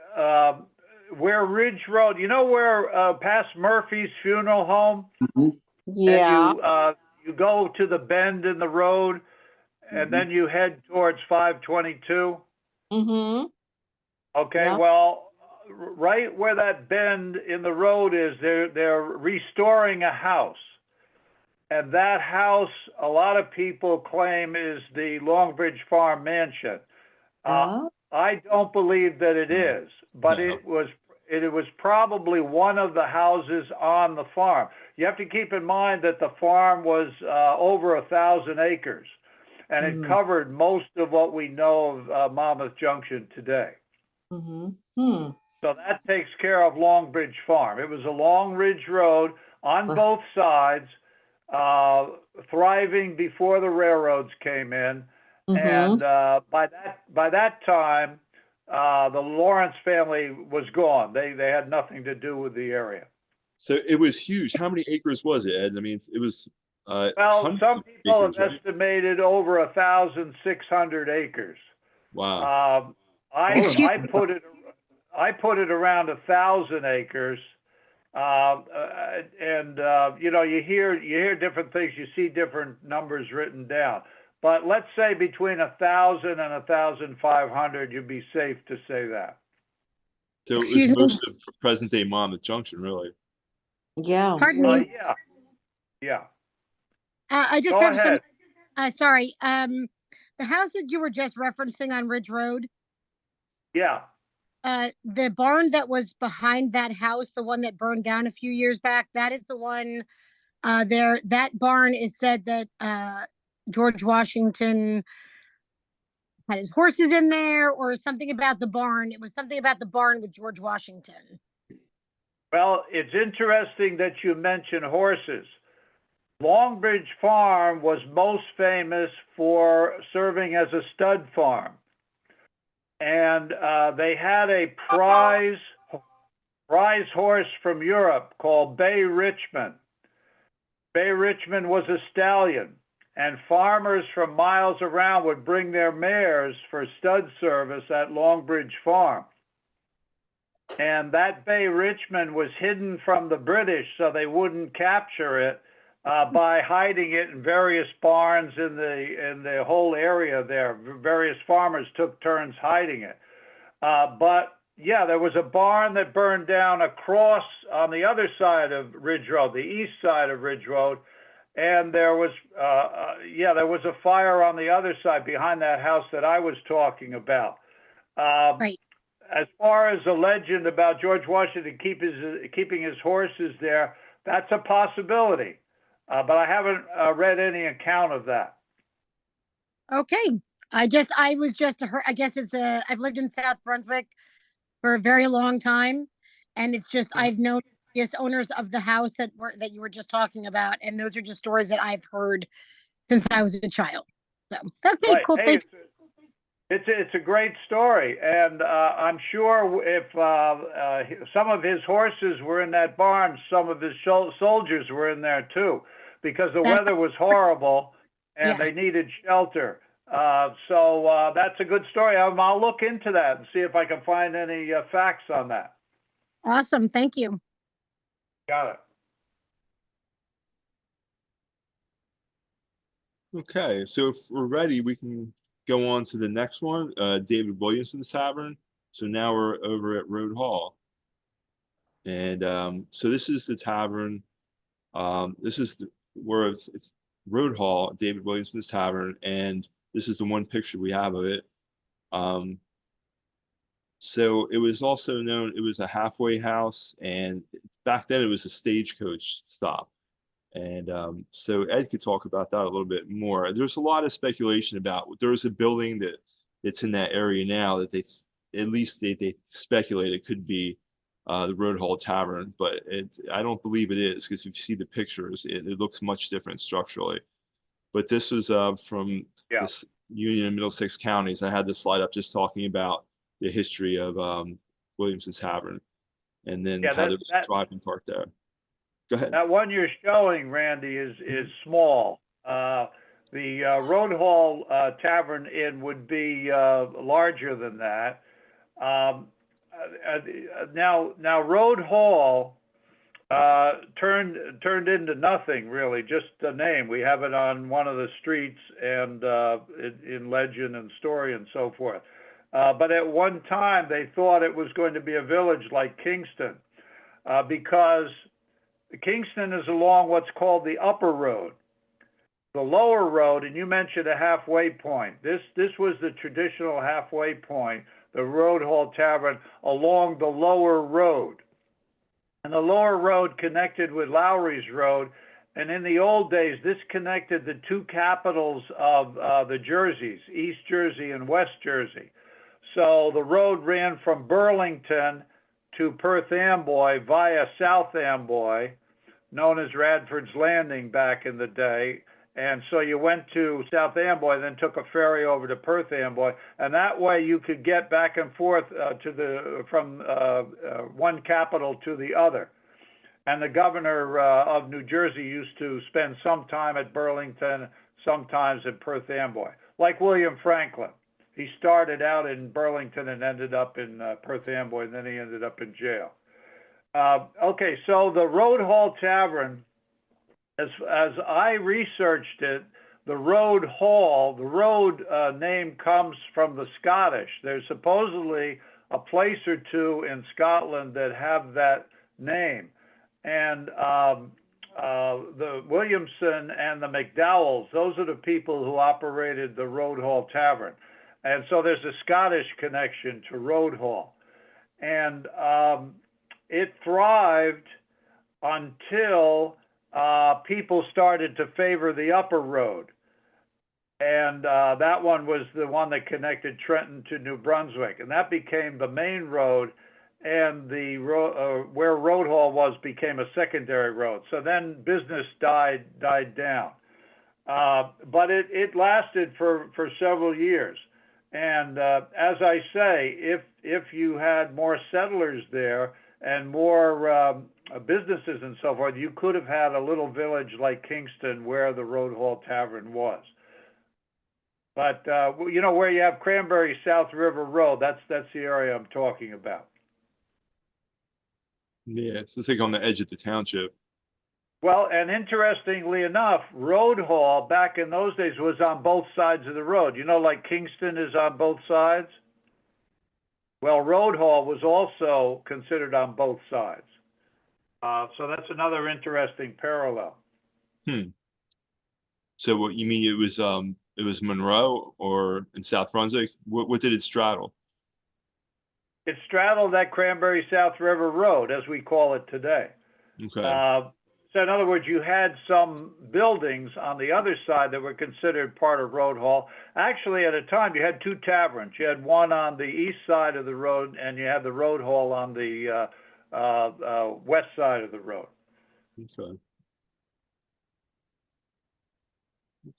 where Ridge Road, you know where past Murphy's funeral home? Yeah. And you go to the bend in the road, and then you head towards 522. Mm-hmm. Okay, Yeah. well, right where that bend in the road is, they're restoring a house. And that house, a lot of people claim is the Longbridge Farm Mansion. Oh. I don't believe that it is, but No. it was probably one of the houses on the farm. You have to keep in mind that the farm was over 1,000 acres, and it covered most of what we know of Monmouth Junction today. Mm-hmm. So that takes care of Longbridge Farm. It was a long ridge road on both sides, thriving before the railroads came in. And by that time, the Lawrence family was gone. They had nothing to do with the area. So it was huge. How many acres was it, Ed? I mean, it was Well, hundreds some of people acres, have right? estimated over 1,600 acres. Wow. I put it around 1,000 acres. You know, you hear different things, you see different numbers written down. But let's say between 1,000 and 1,500, you'd be safe to say that. So it Excuse was me? most of present-day Monmouth Junction, really. Yeah. Pardon me. Yeah. I just Go have ahead. some, sorry, the house that you were just referencing on Ridge Road, Yeah. the barn that was behind that house, the one that burned down a few years back, that is the one, that barn is said that, George Washington had his horses in there or something about the barn. It was something about the barn with George Washington. Well, it's interesting that you mention horses. Longbridge Farm was most famous for serving as a stud farm. And they had a prize horse from Europe called Bay Richmond. Bay Richmond was a stallion, and farmers from miles around would bring their mares for stud service at Longbridge Farm. And that Bay Richmond was hidden from the British so they wouldn't capture it by hiding it in various barns in the whole area there. Various farmers took turns hiding it. But yeah, there was a barn that burned down across on the other side of Ridge Road, the east side of Ridge Road. And there was, there was a fire on the other side behind that house that I was talking about. Right. As far as a legend about George Washington keeping his horses there, that's a possibility. But I haven't read any account of that. Okay. I was just heard, I guess I've lived in South Brunswick for a very long time. And it's just, I've known previous owners of the house that you were just talking about. And those are just stories that I've heard since I was a child. So, okay, Right. cool. Hey, Thank you. It's a great story, and I'm sure if some of his horses were in that barn, some of his soldiers were in there too, because the weather was horrible and they needed shelter. So that's a good story. I'll look into that and see if I can find any facts on that. Awesome. Thank you. Got it. Okay, so if we're ready, we can go on to the next one, David Williamson's Tavern. So now we're over at Road Hall. And so this is the tavern. This is where Road Hall, David Williamson's Tavern, and this is the one picture we have of it. So it was also known, it was a halfway house, and back then it was a stagecoach stop. And so Ed could talk about that a little bit more. There's a lot of speculation about, there's a building that's in that area now that they speculate it could be the Road Hall Tavern, but I don't believe it is, because if you see the pictures, it looks much different structurally. But this was from this Union and Middlesex counties. I had this slide up just talking about the history of Williamson's Tavern, and then how there was a driving park there. Go ahead. That one you're showing, Randy, is small. The Road Hall Tavern Inn would be larger than that. Now Road Hall turned into nothing really, just a name. We have it on one of the streets and in legend and story and so forth. But at one time they thought it was going to be a village like Kingston, because Kingston is along what's called the upper road. The lower road, and you mentioned a halfway point. This was the traditional halfway point, the Road Hall Tavern, along the lower road. And the lower road connected with Lowry's Road. And in the old days, this connected the two capitals of the Jerseys, East Jersey and West Jersey. So the road ran from Burlington to Perth Amboy via South Amboy, known as Radford's Landing back in the day. And so you went to South Amboy, then took a ferry over to Perth Amboy, and that way you could get back and forth from one capital to the other. And the governor of New Jersey used to spend some time at Burlington, sometimes at Perth Amboy, like William Franklin. He started out in Burlington and ended up in Perth Amboy, and then he ended up in jail. Okay, so the Road Hall Tavern, as I researched it, the Road Hall, the road name comes from the Scottish. There's supposedly a place or two in Scotland that have that name. And the Williamson and the McDowells, those are the people who operated the Road Hall Tavern. And so there's a Scottish connection to Road Hall. And it thrived until people started to favor the upper road. And that one was the one that connected Trenton to New Brunswick. And that became the main road, and the where Road Hall was became a secondary road. So then business died down. But it lasted for several years. And as I say, if you had more settlers there and more businesses and so forth, you could have had a little village like Kingston where the Road Hall Tavern was. But you know, where you have Cranberry South River Road, that's the area I'm talking about. Yeah, it's like on the edge of the township. Well, and interestingly enough, Road Hall back in those days was on both sides of the road. You know, like Kingston is on both sides. Well, road hall was also considered on both sides. So that's another interesting parallel. So what you mean it was Monroe or in South Brunswick? What did it straddle? It straddled that Cranberry South River Road, as we call it today. Okay. So in other words, you had some buildings on the other side that were considered part of Road Hall. Actually, at a time, you had two taverns. You had one on the east side of the road, and you had the Road Hall on the west side of the road. Okay.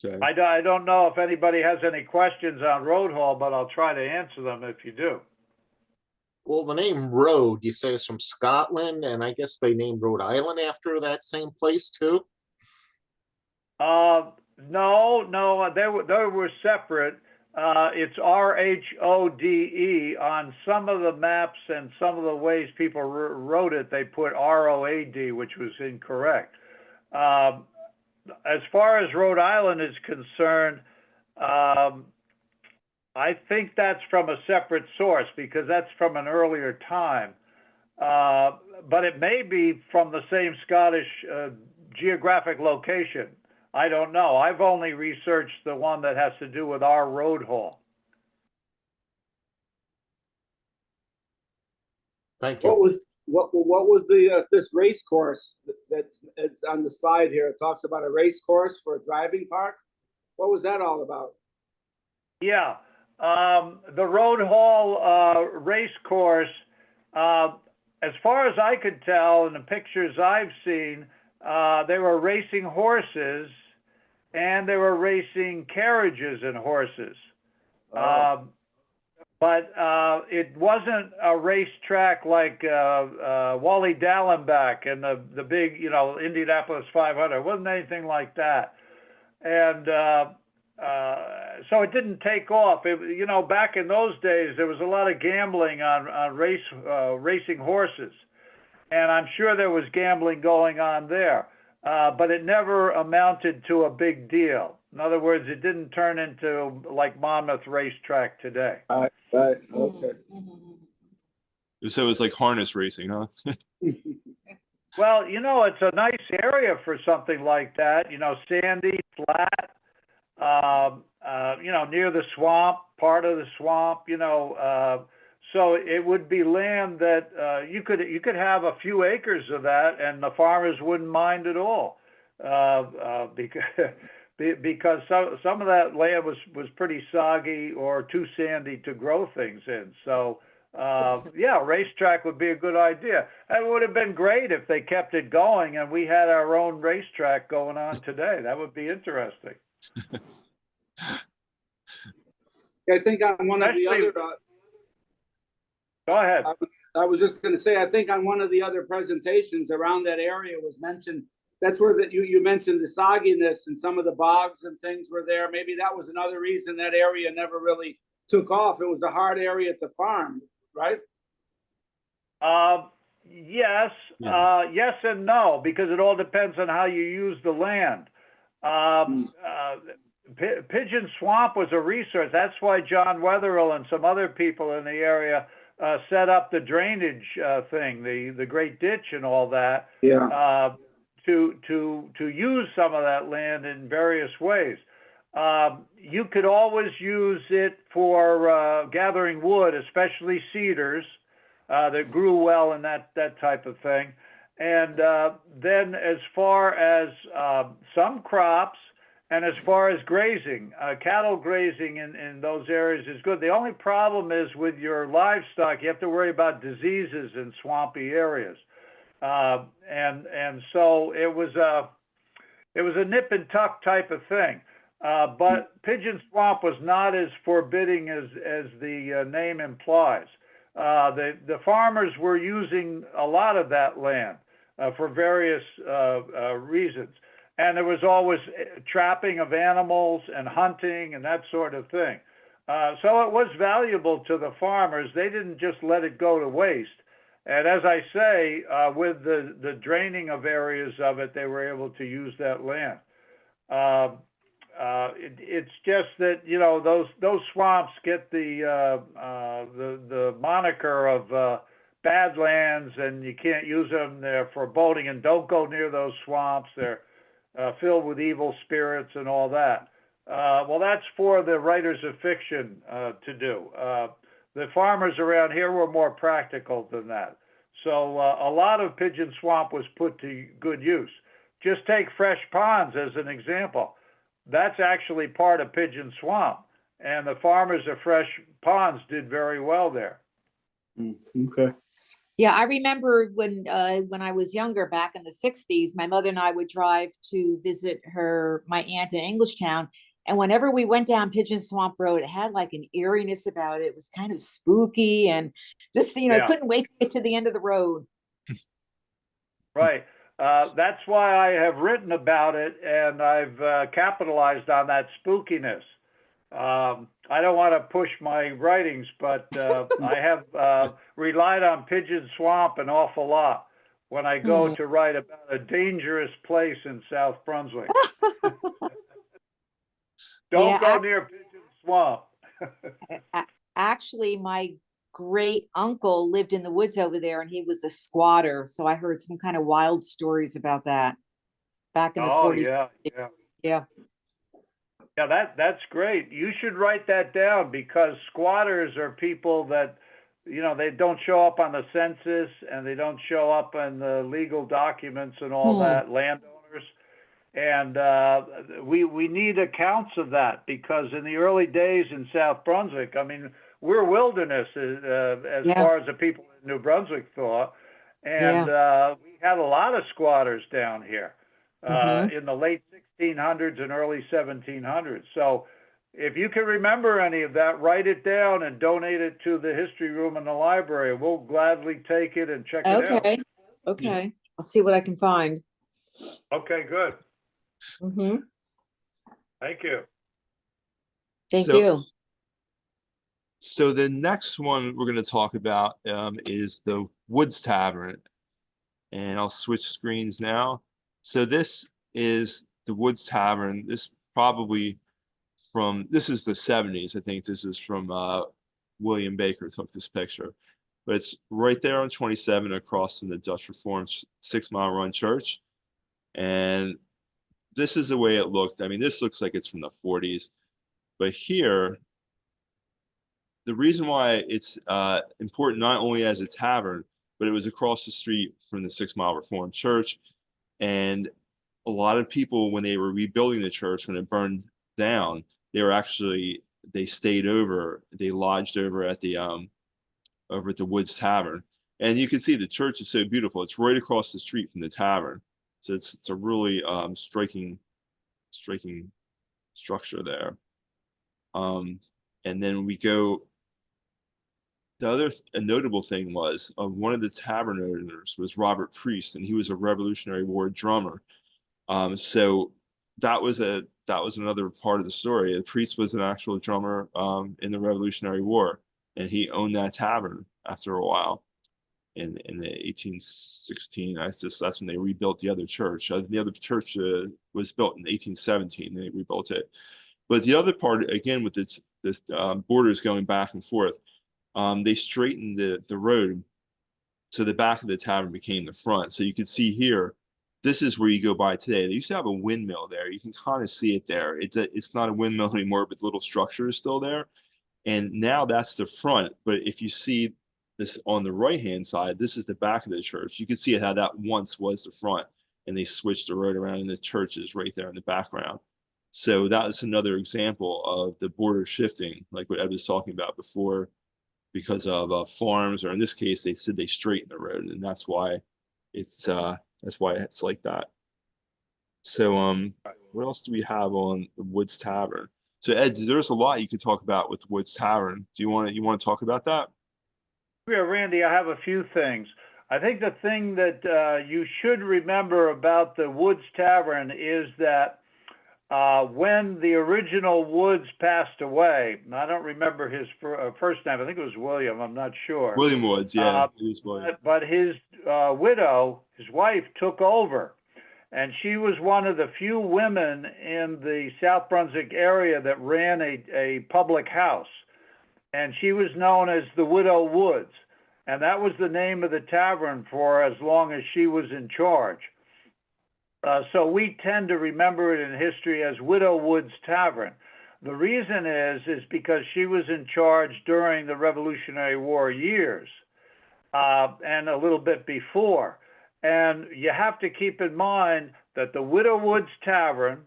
Okay. I don't know if anybody has any questions on Road Hall, but I'll try to answer them if you do. Well, the name Rhode, you say, is from Scotland, and I guess they named Rhode Island after that same place too. No, they were separate. It's RHODE on some of the maps and some of the ways people wrote it. They put ROAD, which was incorrect. As far as Rhode Island is concerned, I think that's from a separate source because that's from an earlier time. But it may be from the same Scottish geographic location. I don't know. I've only researched the one that has to do with our road hall. Thank you. What was the this race course that's on the slide here? It talks about a race course for a driving park. What was that all about? Yeah, the Road Hall race course, as far as I could tell in the pictures I've seen, they were racing horses and they were racing carriages and horses. But it wasn't a racetrack like Wally Dallenbach and the big, Indianapolis 500. It wasn't anything like that. And so it didn't take off. Back in those days, there was a lot of gambling on racing horses. And I'm sure there was gambling going on there. But it never amounted to a big deal. In other words, it didn't turn into like Monmouth Racetrack today. Right, okay. So it was like harness racing, huh? Well, it's a nice area for something like that. Sandy, flat, near the swamp, part of the swamp. So it would be land that you could have a few acres of that, and the farmers wouldn't mind at all, because some of that land was pretty soggy or too sandy to grow things in. So yeah, a racetrack would be a good idea. It would have been great if they kept it going and we had our own racetrack going on today. That would be interesting. I think on one of the other. Go ahead. I was just going to say, I think on one of the other presentations around that area was mentioned. That's where you mentioned the sogginess and some of the bogs and things were there. Maybe that was another reason that area never really took off. It was a hard area to farm, right? Yes, yes and no, because it all depends on how you use the land. Pigeon Swamp was a resource. That's why John Wetherill and some other people in the area set up the drainage thing, the Great Ditch and all that. Yeah. To use some of that land in various ways. You could always use it for gathering wood, especially cedars that grew well in that type of thing. And then as far as some crops and as far as grazing, cattle grazing in those areas is good. The only problem is with your livestock, you have to worry about diseases in swampy areas. And so it was a nip and tuck type of thing. But Pigeon Swamp was not as forbidding as the name implies. The farmers were using a lot of that land for various reasons. And there was always trapping of animals and hunting and that sort of thing. So it was valuable to the farmers. They didn't just let it go to waste. And as I say, with the draining of areas of it, they were able to use that land. It's just that, you know, those swamps get the moniker of badlands, and you can't use them. They're foreboding, and don't go near those swamps. They're filled with evil spirits and all that. Well, that's for the writers of fiction to do. The farmers around here were more practical than that. So a lot of Pigeon Swamp was put to good use. Just take Fresh Ponds as an example. That's actually part of Pigeon Swamp, and the farmers of Fresh Ponds did very well there. Okay. Yeah, I remember when I was younger, back in the 60s, my mother and I would drive to visit my aunt in Englishtown. And whenever we went down Pigeon Swamp Road, it had like an eeriness about it. It was kind of spooky, and just, I Yeah. couldn't wait to get to the end of the road. Right. That's why I have written about it, and I've capitalized on that spookiness. I don't want to push my writings, but I have relied on Pigeon Swamp an awful lot when I go to write about a dangerous place in South Brunswick. Don't go near Pigeon Swamp. Actually, my great uncle lived in the woods over there, and he was a squatter. So I heard some kind of wild stories about that back in the 40s. Yeah. Yeah, that's great. You should write that down, because squatters are people that, you know, they don't show up on the census, and they don't show up in the legal documents and all that, landowners. And we need accounts of that, because in the early days in South Brunswick, I mean, we're wilderness as far as the people in New Brunswick thought. And we had a lot of squatters down here in the late 1600s and early 1700s. So if you can remember any of that, write it down and donate it to the history room in the library. We'll gladly take it and check it out. Okay. I'll see what I can find. Okay, good. Mm-hmm. Thank you. Thank you. So the next one we're going to talk about is the Woods Tavern. And I'll switch screens now. So this is the Woods Tavern. This is the 70s. I think this is from William Baker took this picture. But it's right there on 27 across from the Dutch Reformed 6 Mile Run Church. And this is the way it looked. I mean, this looks like it's from the 40s. But here, the reason why it's important not only as a tavern, but it was across the street from the 6 Mile Reformed Church. And a lot of people, when they were rebuilding the church, when it burned down, they stayed over, they lodged over at the Woods Tavern. And you can see the church is so beautiful. It's right across the street from the tavern. So it's a really striking structure there. And then we go. A notable thing was one of the tavern owners was Robert Priest, and he was a Revolutionary War drummer. So that was another part of the story. The Priest was an actual drummer in the Revolutionary War, and he owned that tavern after a while. In the 1816, that's when they rebuilt the other church. The other church was built in 1817. They rebuilt it. But the other part, again, with this borders going back and forth, they straightened the road, so the back of the tavern became the front. So you can see here, this is where you go by today. They used to have a windmill there. You can kind of see it there. It's not a windmill anymore, but the little structure is still there. And now that's the front. But if you see this on the right-hand side, this is the back of the church. You can see how that once was the front, and they switched the road around, and the church is right there in the background. So that is another example of the border shifting, like what Ed was talking about before, because of farms, or in this case, they said they straightened the road, and that's why it's like that. So what else do we have on the Woods Tavern? So Ed, there's a lot you could talk about with Woods Tavern. Do you want to talk about that? Yeah, Randy, I have a few things. I think the thing that you should remember about the Woods Tavern is that when the original Woods passed away, I don't remember his first name. I think it was William. I'm not sure. William Woods, yeah. It was William. But his widow, his wife, took over. And she was one of the few women in the South Brunswick area that ran a public house. And she was known as the Widow Woods. And that was the name of the tavern for as long as she was in charge. So we tend to remember it in history as Widow Woods Tavern. The reason is because she was in charge during the Revolutionary War years, and a little bit before. And you have to keep in mind that the Widow Woods Tavern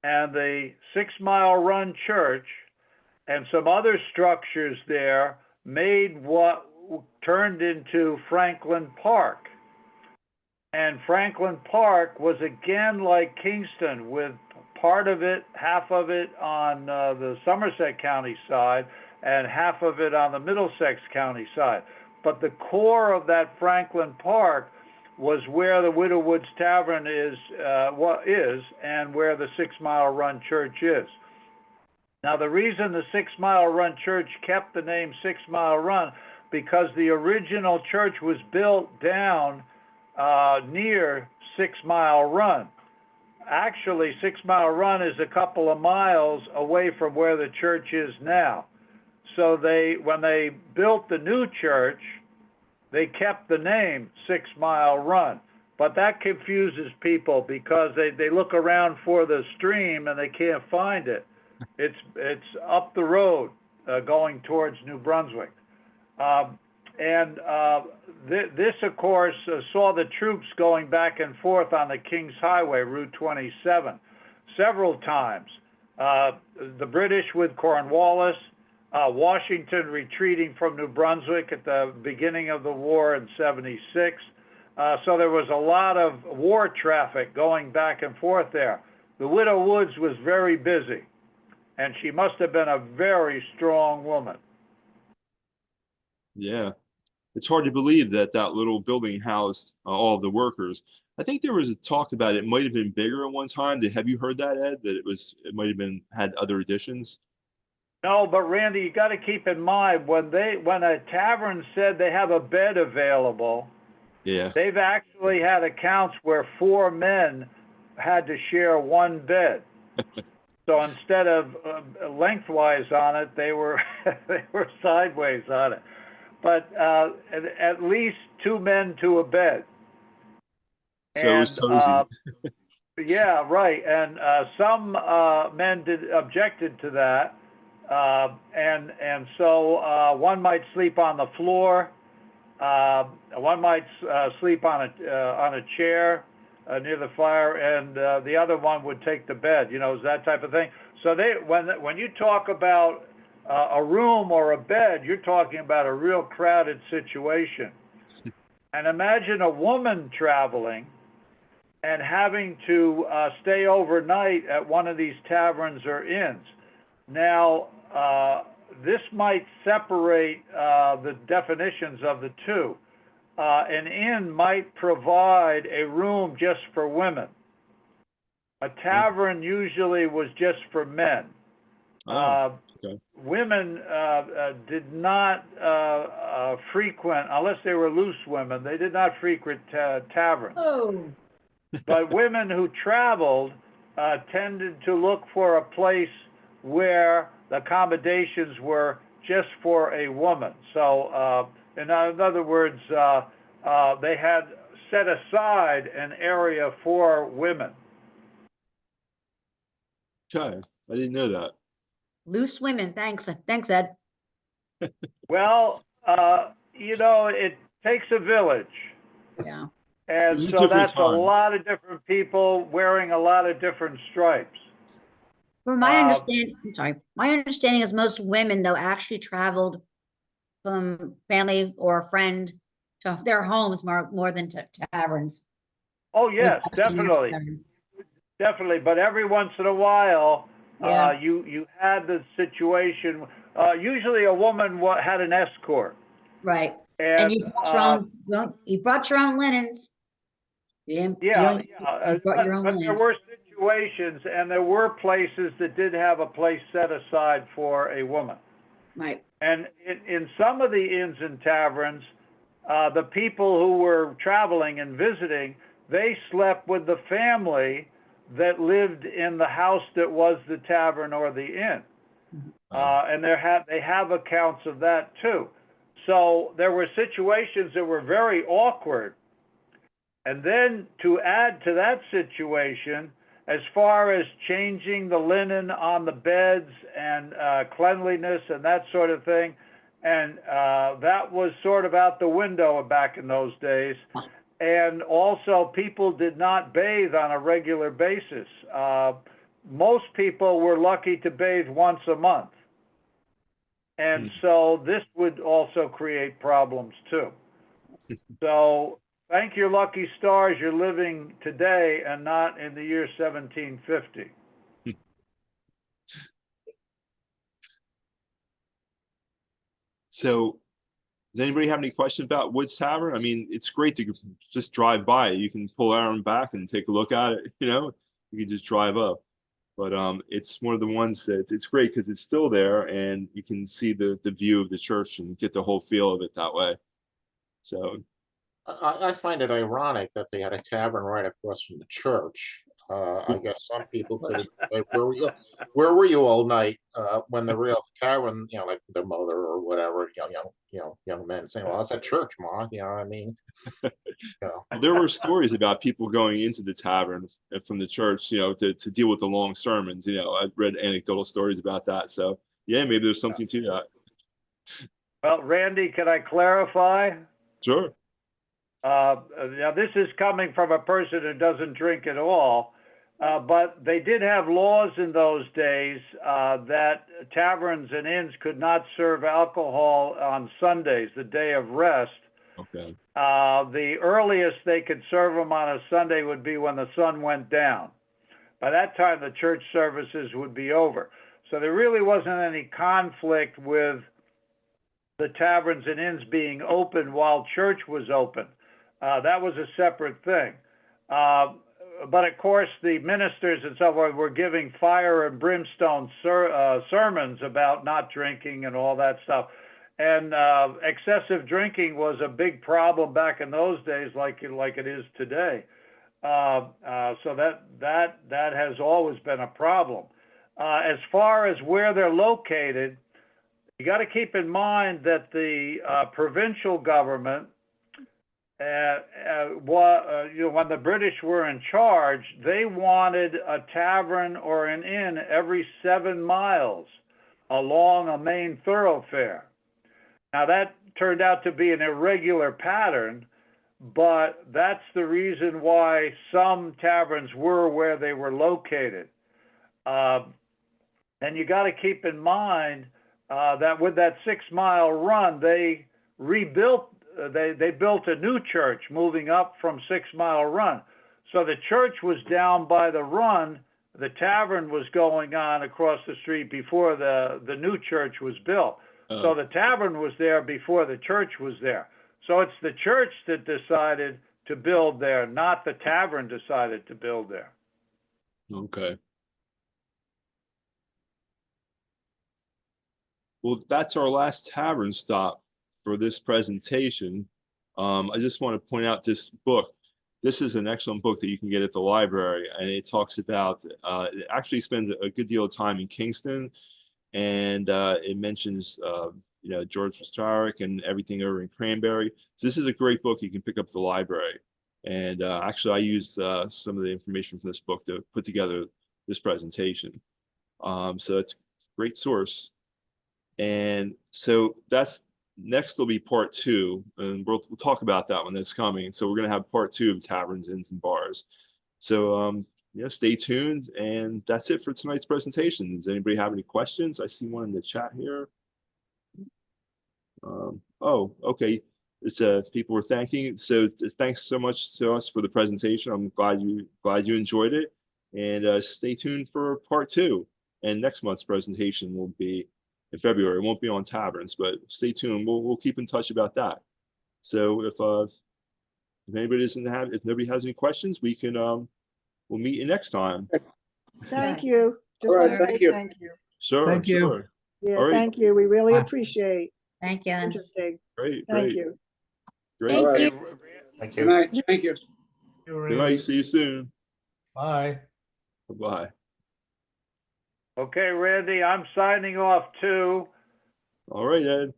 and the 6 Mile Run Church and some other structures there made what turned into Franklin Park. And Franklin Park was again like Kingston, with part of it, half of it on the Somerset County side and half of it on the Middlesex County side. But the core of that Franklin Park was where the Widow Woods Tavern is and where the 6 Mile Run Church is. Now, the reason the 6 Mile Run Church kept the name 6 Mile Run, because the original church was built down near 6 Mile Run. Actually, 6 Mile Run is a couple of miles away from where the church is now. So when they built the new church, they kept the name 6 Mile Run. But that confuses people because they look around for the stream and they can't find it. It's up the road going towards New Brunswick. This, of course, saw the troops going back and forth on the King's Highway, Route 27, several times. The British with Cornwallis, Washington retreating from New Brunswick at the beginning of the war in '76. So there was a lot of war traffic going back and forth there. The Widow Woods was very busy, and she must have been a very strong woman. Yeah. It's hard to believe that that little building housed all of the workers. I think there was a talk about it might have been bigger at one time. Have you heard that, Ed? That it might have had other additions? No, but Randy, you got to keep in mind when a tavern said they have a bed available, yeah, they've actually had accounts where 4 men had to share one bed. So instead of lengthwise on it, they were sideways on it. But at least 2 men to a bed. So it was cozy. Yeah, right. And some men objected to that, and so one might sleep on the floor, one might sleep on a chair near the fire, and the other one would take the bed. That type of thing. So when you talk about a room or a bed, you're talking about a real crowded situation. And imagine a woman traveling and having to stay overnight at one of these taverns or inns. Now, this might separate the definitions of the two. An inn might provide a room just for women. A tavern usually was just for men. Okay. Women did not frequent, unless they were loose women, they did not frequent taverns. Oh. But women who traveled tended to look for a place where the accommodations were just for a woman. So, in other words, they had set aside an area for women. Okay, I didn't know that. Loose women. Thanks, Ed. Well, it takes a village. Yeah. And It was a so different that's a time. lot of different people wearing a lot of different stripes. From my understanding, I'm sorry. My understanding is most women, though, actually traveled from family or a friend to their homes more than to taverns. Oh, yes, definitely. Definitely. But every once in a while, Yeah. you had the situation. Usually a woman had an escort. Right. And you brought your own linens. You brought your own but linens. there were situations and there were places that did have a place set aside for a woman. Right. And in some of the inns and taverns, the people who were traveling and visiting they slept with the family that lived in the house that was the tavern or the inn. And they have accounts of that too. So there were situations that were very awkward. And then to add to that situation, as far as changing the linen on the beds and cleanliness and that sort of thing, and that was sort of out the window back in those days. And also, people did not bathe on a regular basis. Most people were lucky to bathe once a month. And so this would also create problems too. So thank your lucky stars you're living today and not in the year 1750. So does anybody have any questions about Woods Tavern? I mean, it's great to just drive by it. You can pull out and back and take a look at it, you know, you can just drive up. But it's one of the ones that it's great because it's still there and you can see the view of the church and get the whole feel of it that way. So I find it ironic that they had a tavern right across from the church. I guess some people could have, like, where were you all night? When the real tavern, you know, like their mother or whatever, young men saying, "Well, it's at church, Ma." You know what I mean? There were stories about people going into the tavern from the church, you know, to deal with the long sermons. You know, I've read anecdotal stories about that. So yeah, maybe there's something to that. Well, Randy, can I clarify? Sure. Now, this is coming from a person who doesn't drink at all, but they did have laws in those days that taverns and inns could not serve alcohol on Sundays, the day of rest. Okay. The earliest they could serve them on a Sunday would be when the sun went down. By that time, the church services would be over. So there really wasn't any conflict with the taverns and inns being open while church was open. That was a separate thing. But of course, the ministers and so forth were giving fire and brimstone sermons about not drinking and all that stuff. And excessive drinking was a big problem back in those days, like it is today. So that has always been a problem. As far as where they're located, you got to keep in mind that the provincial government, when the British were in charge, they wanted a tavern or an inn every 7 miles along a main thoroughfare. Now that turned out to be an irregular pattern, but that's the reason why some taverns were where they were located. And you got to keep in mind that with that 6 mile run, they rebuilt. They built a new church moving up from 6 mile run. So the church was down by the run. The tavern was going on across the street before the new church was built. So the tavern was there before the church was there. So it's the church that decided to build there, not the tavern decided to build there. Okay. Well, that's our last tavern stop for this presentation. I just want to point out this book. This is an excellent book that you can get at the library, and it talks about, it actually spends a good deal of time in Kingston, and it mentions, you know, George Starrick and everything over in Cranberry. So this is a great book you can pick up at the library. And actually, I used some of the information from this book to put together this presentation. So it's a great source. And so that's next will be part 2, and we'll talk about that one that's coming. So we're going to have part 2 of taverns, inns, and bars. So yeah, stay tuned, and that's it for tonight's presentation. Does anybody have any questions? I see one in the chat here. Oh, okay. It's people were thanking. So thanks so much to us for the presentation. I'm glad you enjoyed it, and stay tuned for part 2. And next month's presentation will be in February. It won't be on taverns, but stay tuned. We'll keep in touch about that. So if anybody if nobody has any questions, we can we'll meet you next time. Thank you. Just All right, want to say thank you. Sure. Thank you. Sure. Yeah, All right. thank you. We really Bye. appreciate. Thank you. Interesting. Great. Thank Great. you. Great. Thank All right. you. Thank Good you. night. Thank you. Good night. See you soon. Bye. Bye-bye. Okay, Randy, I'm signing off too. All right, Ed.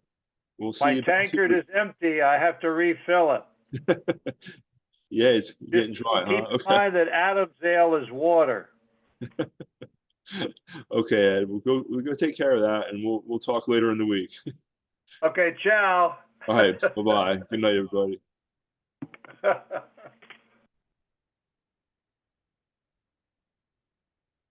We'll see My you back tankard soon. is empty. I have to refill it. Yeah, it's getting dry, Keep huh? in Okay. mind that Adam's ale is water. Okay, Ed. We'll go take care of that, and we'll talk later in the week. Okay, ciao. All right. Bye-bye. Good night, everybody.